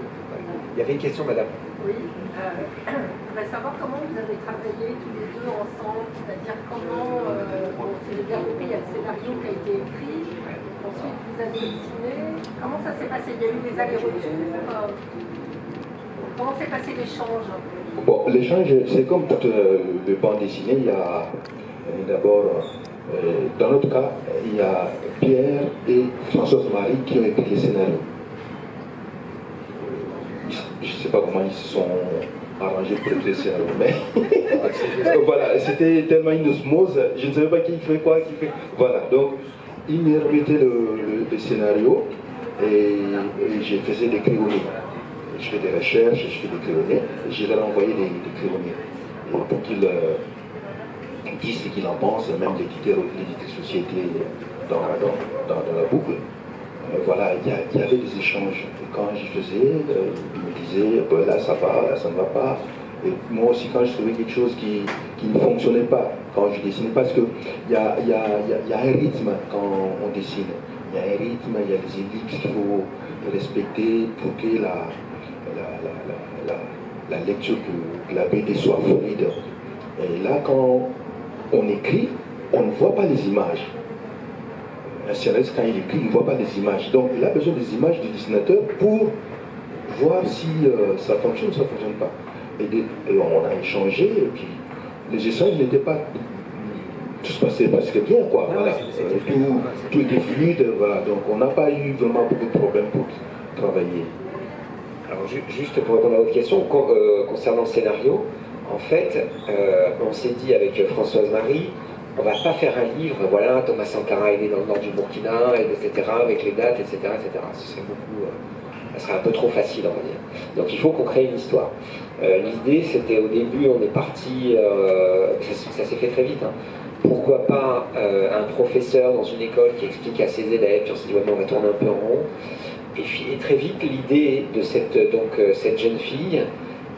Il y avait une question, madame. Oui, je voudrais savoir comment vous avez travaillé tous les deux ensemble, c'est-à-dire comment, c'est bien compris, il y a le scénario qui a été écrit, ensuite vous avez dessiné, comment ça s'est passé? Il y a eu des allers-retours, comment s'est passé l'échange? Bon, l'échange, c'est comme toute le bande dessinée, il y a d'abord, dans notre cas, il y a Pierre et Françoise Marie qui ont écrit le scénario. Je ne sais pas comment ils se sont arrangés pour écrire le scénario, mais voilà, c'était tellement une osmose, je ne savais pas qui fait quoi, qui fait. Voilà, donc ils me remettaient le scénario et je faisais des crayonnés. Je fais des recherches, je fais des crayonnés, et je leur envoyais des crayonnés pour qu'ils dit ce qu'il en pense, même l'éditrice aussi était dans la boucle. Voilà, il y avait des échanges. Et quand j'y faisais, il me disait, là ça va, là ça ne va pas. Et moi aussi, quand je trouvais quelque chose qui ne fonctionnait pas, quand je dessinais, parce qu'il y a un rythme quand on dessine. Il y a un rythme, il y a des ellipses qu'il faut respecter pour que la lecture de la BD soit fluide. Et là, quand on écrit, on ne voit pas les images. Un scénariste, quand il écrit, il ne voit pas les images. Donc, il a besoin des images du dessinateur pour voir si ça fonctionne ou ça ne fonctionne pas. Et on a échangé, et puis les échanges n'étaient pas... Tout se passait presque bien, quoi. Voilà. Tout était fluide, voilà. Donc, on n'a pas eu vraiment beaucoup de problèmes pour travailler. Alors, juste pour répondre à votre question, concernant le scénario, en fait, on s'est dit avec Françoise Marie, on va pas faire un livre, voilà, Thomas Sankara est né dans le nord du Burkina, etc., avec les dates, etc., etc. Ce serait beaucoup... ça serait un peu trop facile, on va dire. Donc il faut qu'on crée une histoire. L'idée, c'était au début, on est parti... ça s'est fait très vite, hein. Pourquoi pas un professeur dans une école qui explique à ses élèves, puis on s'est dit, ouais, mais on va tourner un peu en rond. Et très vite, l'idée de cette jeune fille,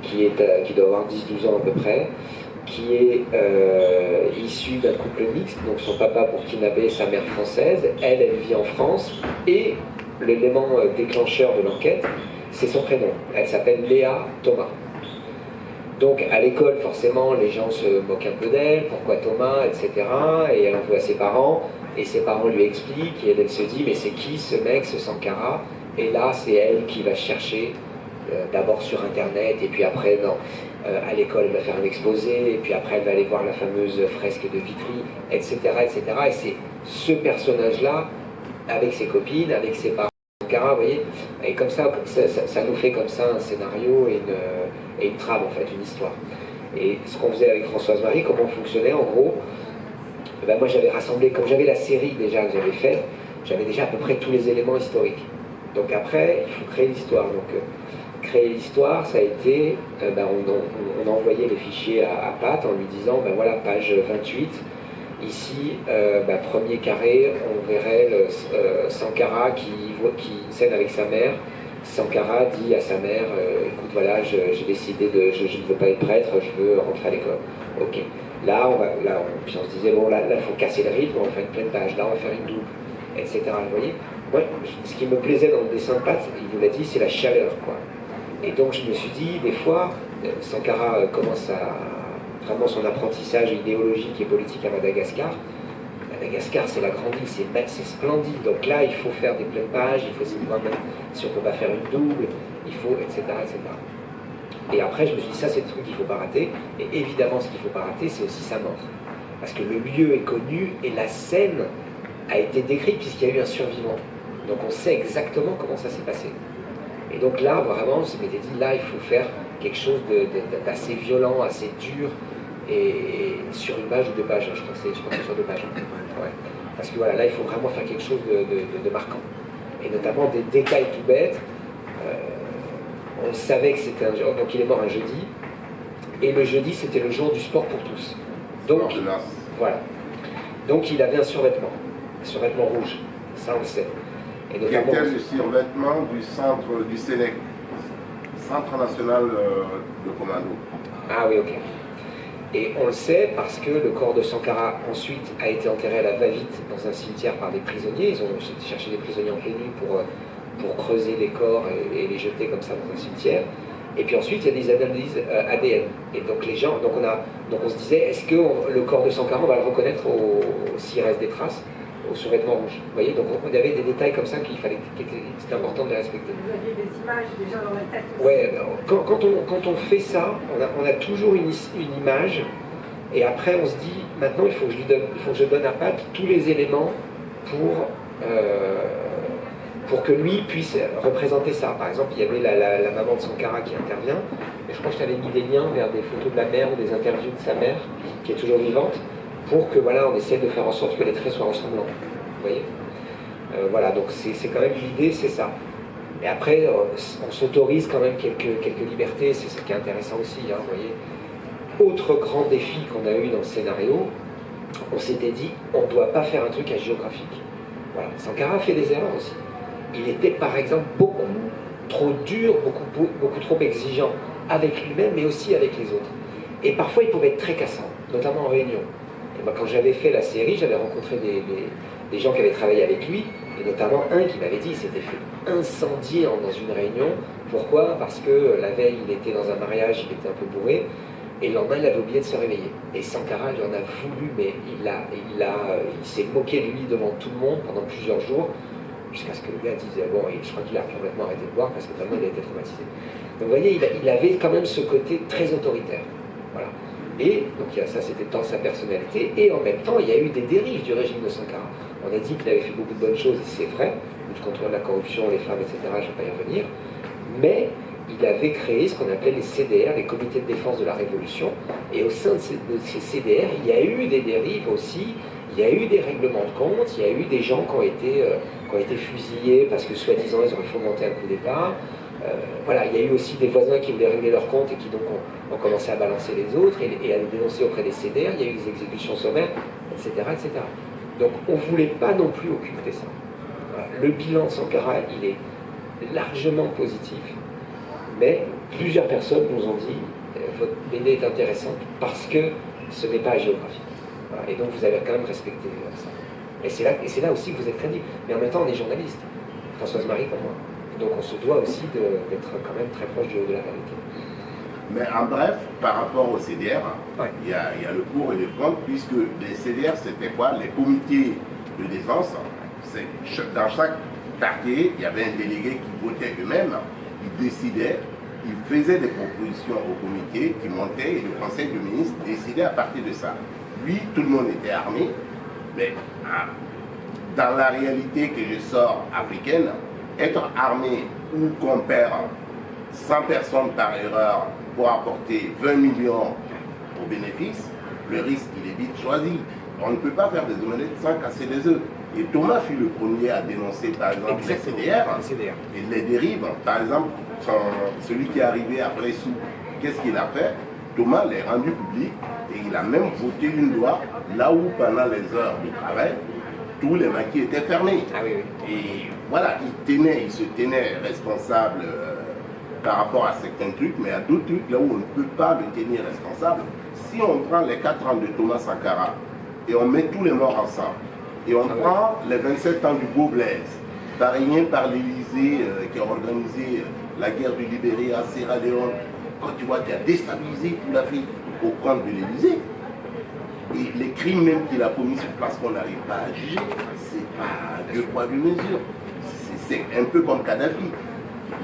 qui doit avoir 10-12 ans à peu près, qui est issue d'un couple mixte, donc son papa burkinabé et sa mère française, elle vit en France, et l'élément déclencheur de l'enquête, c'est son prénom. Elle s'appelle Léa Thomas. Donc à l'école, forcément, les gens se moquent un peu d'elle, pourquoi Thomas, etc. Et elle en veut à ses parents, et ses parents lui expliquent, et elle se dit, mais c'est qui ce mec, ce Sankara? Et là, c'est elle qui va chercher, d'abord sur Internet, et puis après, à l'école, elle va faire un exposé, et puis après, elle va aller voir la fameuse fresque de Vitry, etc., etc. Et c'est ce personnage-là, avec ses copines, avec ses parents, Sankara, vous voyez, et comme ça nous fait comme ça un scénario et une trame, en fait, une histoire. Et ce qu'on faisait avec Françoise Marie, comment on fonctionnait, en gros, ben moi j'avais rassemblé, comme j'avais la série déjà que j'avais faite, j'avais déjà à peu près tous les éléments historiques. Donc après, il faut créer l'histoire. Donc créer l'histoire, ça a été, on envoyait les fichiers à Pat en lui disant, ben voilà, page 28, ici, premier carré, on verrait Sankara qui scène avec sa mère. Sankara dit à sa mère, écoute, voilà, j'ai décidé je ne veux pas être prêtre, je veux rentrer à l'école. Ok. Là, puis on se disait, bon, là, il faut casser le rythme, on va faire une pleine page, là, on va faire une double, etc. Vous voyez, moi, ce qui me plaisait dans le dessin de Pat, il vous l'a dit, c'est la chaleur, quoi. Et donc, je me suis dit, des fois, Sankara commence vraiment son apprentissage idéologique et politique à Madagascar. Madagascar, c'est la grande île, c'est splendide. Donc là, il faut faire des pleines pages, il faut essayer de voir même si on ne peut pas faire une double, il faut, etc., etc. Et après, je me suis dit, ça, c'est le truc qu'il ne faut pas rater. Et évidemment, ce qu'il ne faut pas rater, c'est aussi sa mort. Parce que le lieu est connu et la scène a été décrite puisqu'il y a eu un survivant. Donc on sait exactement comment ça s'est passé. Et donc là, vraiment, je m'étais dit, là, il faut faire quelque chose d'assez violent, assez dur, et sur une page ou 2 pages, je crois que c'est sur 2 pages. Ouais. Parce que voilà, là, il faut vraiment faire quelque chose de marquant. Et notamment des détails tout bêtes. On savait que c'était un jour, donc il est mort un jeudi, et le jeudi, c'était le jour du sport pour tous. Donc, voilà. Donc il avait un survêtement rouge, ça on le sait. Et qui était le survêtement du centre du Sénèque, Centre National de Commando. Ah oui, ok. Et on le sait parce que le corps de Sankara ensuite a été enterré à la va-vite dans un cimetière par des prisonniers. Ils ont cherché des prisonniers en pleine nuit pour creuser les corps et les jeter comme ça dans un cimetière. Et puis ensuite, il y a des analyses ADN. Et donc les gens, donc on se disait, est-ce que le corps de Sankara, on va le reconnaître s'il reste des traces au survêtement rouge? Vous voyez, donc on avait des détails comme ça c'était important de les respecter. Vous aviez des images déjà dans la tête aussi. Ouais, quand on fait ça, on a toujours une image, et après on se dit, maintenant il faut que je donne à Pat tous les éléments pour que lui puisse représenter ça. Par exemple, il y avait la maman de Sankara qui intervient, et je crois que je t'avais mis des liens vers des photos de la mère ou des interviews de sa mère, qui est toujours vivante, pour que voilà, on essaie de faire en sorte que les traits soient ressemblants. Vous voyez, voilà, donc c'est quand même l'idée, c'est ça. Et après, on s'autorise quand même quelques libertés, c'est ce qui est intéressant aussi, hein, vous voyez. Autre grand défi qu'on a eu dans le scénario, on s'était dit, on ne doit pas faire un truc géographique. Voilà. Sankara a fait des erreurs aussi. Il était par exemple beaucoup trop dur, beaucoup trop exigeant avec lui-même, mais aussi avec les autres. Et parfois, il pouvait être très cassant, notamment en réunion. Et moi, quand j'avais fait la série, j'avais rencontré des gens qui avaient travaillé avec lui, et notamment un qui m'avait dit qu'il s'était fait incendier dans une réunion. Pourquoi? Parce que la veille, il était dans un mariage, il était un peu bourré, et le lendemain, il avait oublié de se réveiller. Et Sankara lui en a voulu, mais il s'est moqué de lui devant tout le monde pendant plusieurs jours, jusqu'à ce que le gars dise, bon, je crois qu'il a complètement arrêté de boire parce que tellement il a été traumatisé. Donc vous voyez, il avait quand même ce côté très autoritaire. Voilà. Et donc ça, c'était dans sa personnalité, et en même temps, il y a eu des dérives du régime de Sankara. On a dit qu'il avait fait beaucoup de bonnes choses, et c'est vrai, lutte contre la corruption, les femmes, etc., je ne vais pas y revenir, mais il avait créé ce qu'on appelait les CDR, les comités de défense de la Révolution, et au sein de ces CDR, il y a eu des dérives aussi, il y a eu des règlements de compte, il y a eu des gens qui ont été fusillés parce que soi-disant ils auraient fomenté un coup d'État. Voilà, il y a eu aussi des voisins qui voulaient régler leur compte et qui donc ont commencé à balancer les autres et à les dénoncer auprès des CDR, il y a eu des exécutions sommaires, etc. etc. Donc on ne voulait pas non plus occulter ça. Voilà. Le bilan de Sankara, il est largement positif, mais plusieurs personnes nous ont dit votre BD est intéressante parce que ce n'est pas géographique. Voilà. Et donc vous avez quand même respecté ça. Et c'est là aussi que vous êtes crédible. Mais en même temps, on est journaliste, Françoise Marie comme moi. Donc on se doit aussi d'être quand même très proche de la réalité. Mais en bref, par rapport au CDR, ouais. il y a le pour et le contre, puisque les CDR, c'était quoi? Les comités de défense. Dans chaque quartier, il y avait un délégué qui votait eux-mêmes, ils décidaient, ils faisaient des propositions au comité qui montaient et le conseil de ministre décidait à partir de ça. Lui, tout le monde était armé, mais dans la réalité que je sors africaine, être armé ou qu'on perd 100 personnes par erreur pour apporter 20 millions au bénéfice, le risque il est vite choisi. On ne peut pas faire des omelettes sans casser les œufs. Et Thomas fut le premier à dénoncer par exemple les CDR et les dérives. Par exemple, celui qui est arrivé après Sou, qu'est-ce qu'il a fait? Thomas l'a rendu public et il a même voté une loi là où pendant les heures de travail, tous les maquis étaient fermés. Ah, oui, oui. Et voilà, il se tenait responsable par rapport à certains trucs, mais à d'autres trucs là où on ne peut pas le tenir responsable. Si on prend les 4 ans de Thomas Sankara et on met tous les morts ensemble, et on prend les 27 ans du Beau Blaise, parrainé par l'Élysée qui a organisé la guerre du Libéria, Sierra Leone, quand tu vois qu'il a déstabilisé toute l'Afrique au compte de l'Élysée, et les crimes même qu'il a commis sur place qu'on n'arrive pas à juger, c'est pas deux poids, deux mesures. C'est un peu comme Kadhafi.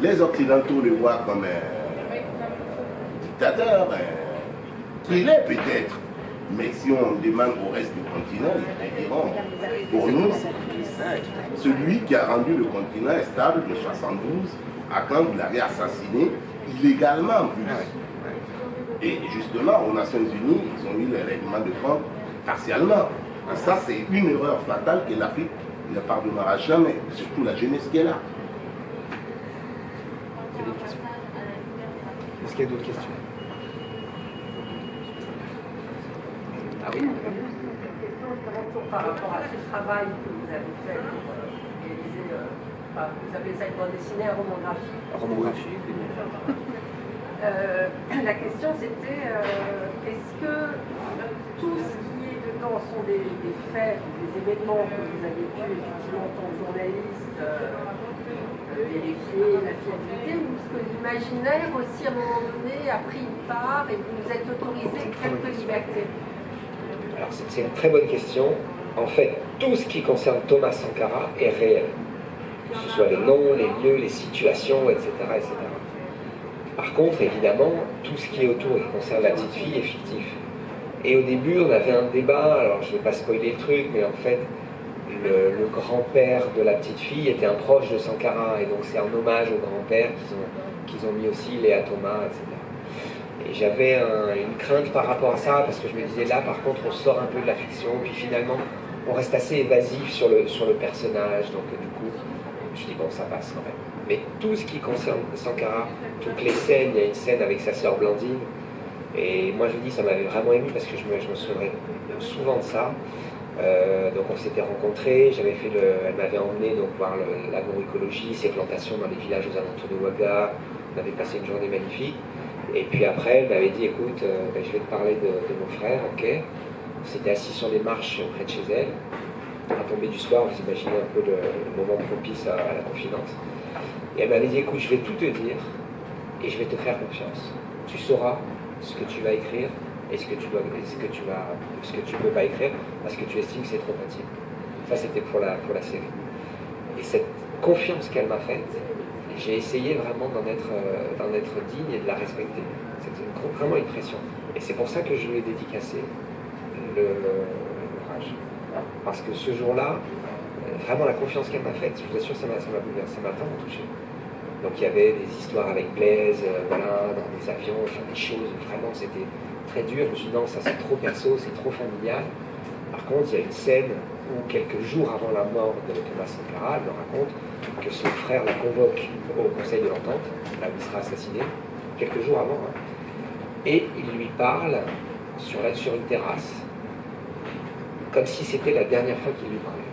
Les Occidentaux le voient comme un dictateur, qu'il est peut-être. Mais si on demande au reste du continent, ils diront, pour nous, celui qui a rendu le continent stable de 72 à quand il l'avait assassiné illégalement en plus. Et justement, aux Nations Unies, ils ont eu les règlements de compte partiellement. Et ça, c'est une erreur fatale que l'Afrique ne pardonnera jamais, surtout la jeunesse qui est là. Est-ce qu'il y a d'autres questions? Ah oui. Une question justement par rapport à ce travail que vous avez fait pour réaliser, vous appelez ça une bande dessinée, un roman graphique. Un roman graphique. La question c'était, est-ce que tout ce qui est dedans sont des faits, des événements que vous avez pu effectivement en tant que journaliste vérifier la fiabilité, ou est-ce que l'imaginaire aussi à un moment donné a pris une part et vous vous êtes autorisé quelques libertés? Alors c'est une très bonne question. En fait, tout ce qui concerne Thomas Sankara est réel. Que ce soit les noms, les lieux, les situations, etc. etc. Par contre, évidemment, tout ce qui est autour et qui concerne la petite fille est fictif. Et au début, on avait un débat, alors je ne vais pas spoiler le truc, mais en fait, le grand-père de la petite fille était un proche de Sankara, et donc c'est un hommage au grand-père qu'ils ont mis aussi, Léa Thomas, etc. Et j'avais une crainte par rapport à ça, parce que je me disais là, par contre, on sort un peu de la fiction, puis finalement, on reste assez évasif sur le personnage, donc du coup, je dis bon, ça passe quand même. Mais tout ce qui concerne Sankara, toutes les scènes, il y a une scène avec sa sœur Blandine, et moi je vous dis, ça m'avait vraiment ému parce que je me souviendrai souvent de ça. Donc on s'était rencontrés, elle m'avait emmené donc voir l'agroécologie, ses plantations dans les villages aux alentours de Ouaga. On avait passé une journée magnifique. Et puis après, elle m'avait dit, écoute, je vais te parler de mon frère, ok. On s'était assis sur les marches près de chez elle. À la tombée du soir, vous imaginez un peu le moment propice à la confidence. Et elle m'avait dit, écoute, je vais tout te dire et je vais te faire confiance. Tu sauras ce que tu vas écrire et ce que tu peux pas écrire parce que tu estimes que c'est trop intime. Ça, c'était pour la série. Et cette confiance qu'elle m'a faite, j'ai essayé vraiment d'en être digne et de la respecter. C'était vraiment une pression. Et c'est pour ça que je lui ai dédicacé l'ouvrage. Parce que ce jour-là, vraiment la confiance qu'elle m'a faite, je vous assure, ça m'a bouleversé, ça m'a vraiment touché. Donc il y avait des histoires avec Blaise, voilà, dans des avions, enfin, des choses, vraiment c'était très dur. Je me suis dit non, ça c'est trop perso, c'est trop familial. Par contre, il y a une scène où quelques jours avant la mort de Thomas Sankara, elle me raconte que son frère la convoque au Conseil de l'Entente, là où il sera assassiné, quelques jours avant, hein, et il lui parle sur une terrasse, comme si c'était la dernière fois qu'il lui parlait.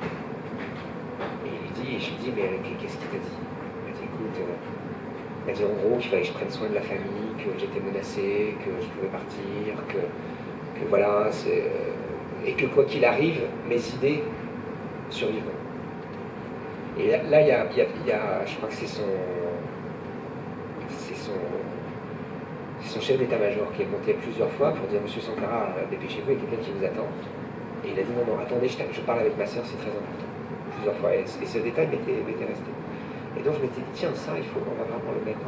Et je lui dis, mais qu'est-ce qu'il t'a dit? Il m'a dit, écoute, il m'a dit en gros qu'il fallait que je prenne soin de la famille, que j'étais menacé, que je pouvais partir, que voilà, et que quoi qu'il arrive, mes idées survivront. Et là, il y a je crois que c'est son chef d'état-major qui est monté plusieurs fois pour dire Monsieur Sankara, dépêchez-vous, il y a quelqu'un qui vous attend. Et il a dit non, attendez, je parle avec ma soeur, c'est très important. Plusieurs fois. Et ce détail m'était resté. Et donc je m'étais dit, tiens, ça, il faut qu'on va vraiment le mettre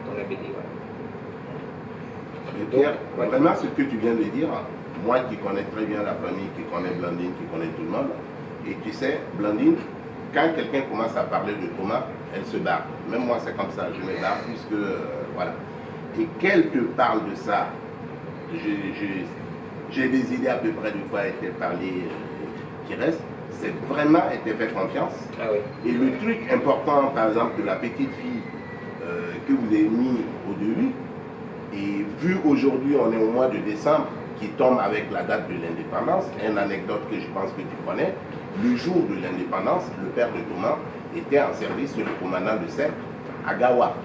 dans la BD. Voilà. Mais Pierre, ouais. Vraiment ce que tu viens de dire, moi qui connais très bien la famille, qui connais Blandine, qui connais tout le monde, et tu sais, Blandine, quand quelqu'un commence à parler de Thomas, elle se barre. Même moi, c'est comme ça, je me barre, puisque, voilà. Et qu'elle te parle de ça, j'ai des idées à peu près de quoi elle t'a parlé qui reste. C'est vraiment, elle t'a fait confiance. Ah oui. Et le truc important, par exemple, de la petite fille que vous avez mis au début, et vu aujourd'hui, on est au mois de décembre, qui tombe avec la date de l'indépendance, une anecdote que je pense que tu connais, le jour de l'indépendance, le père de Thomas était en service sur le commandant de cercle à Gawa,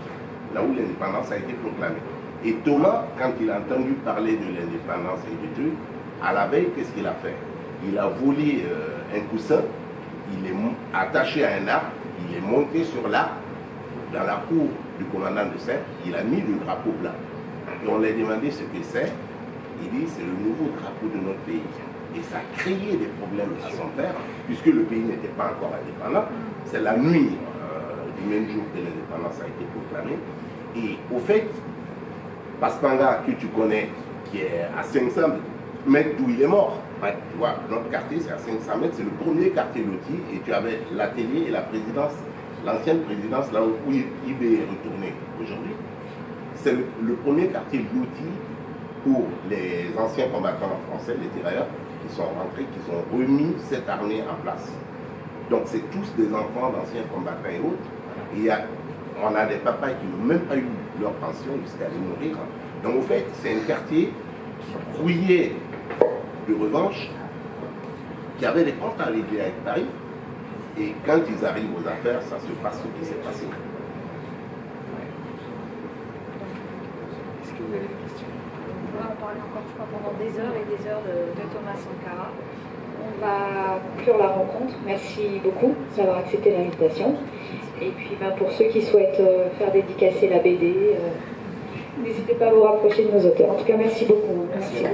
là où l'indépendance a été proclamée. Et Thomas, quand il a entendu parler de l'indépendance et du truc, à la veille, qu'est-ce qu'il a fait? Il a volé un coussin, il est attaché à un arbre, il est monté sur l'arbre, dans la cour du commandant de cercle, il a mis le drapeau blanc. Et on lui a demandé ce que c'est. Il dit c'est le nouveau drapeau de notre pays. Et ça a créé des problèmes à son père, puisque le pays n'était pas encore indépendant. C'est la nuit du même jour que l'indépendance a été proclamée. Et au fait, Paspanga, que tu connais, qui est à 500 mètres d'où il est mort, ouais. Tu vois, notre quartier c'est à 500 mètres, c'est le premier quartier loti, et tu avais l'atelier et la présidence, l'ancienne présidence, là où IB est retourné aujourd'hui. C'est le premier quartier loti pour les anciens combattants français, les tirailleurs, qui sont rentrés, qui ont remis cette armée en place. Donc c'est tous des enfants d'anciens combattants et autres. Et on a des papas qui n'ont même pas eu leur pension jusqu'à les mourir. Donc au fait, c'est un quartier qui grouillait de revanche, qui avait des comptes à régler avec Paris. Et quand ils arrivent aux affaires, ça se passe ce qui s'est passé. Est-ce que vous avez des questions? On va en parler encore, je crois, pendant des heures et des heures de Thomas Sankara. On va conclure la rencontre. Merci beaucoup d'avoir accepté l'invitation. Et puis pour ceux qui souhaitent faire dédicacer la BD, n'hésitez pas à vous rapprocher de nos auteurs. En tout cas, merci beaucoup. Merci.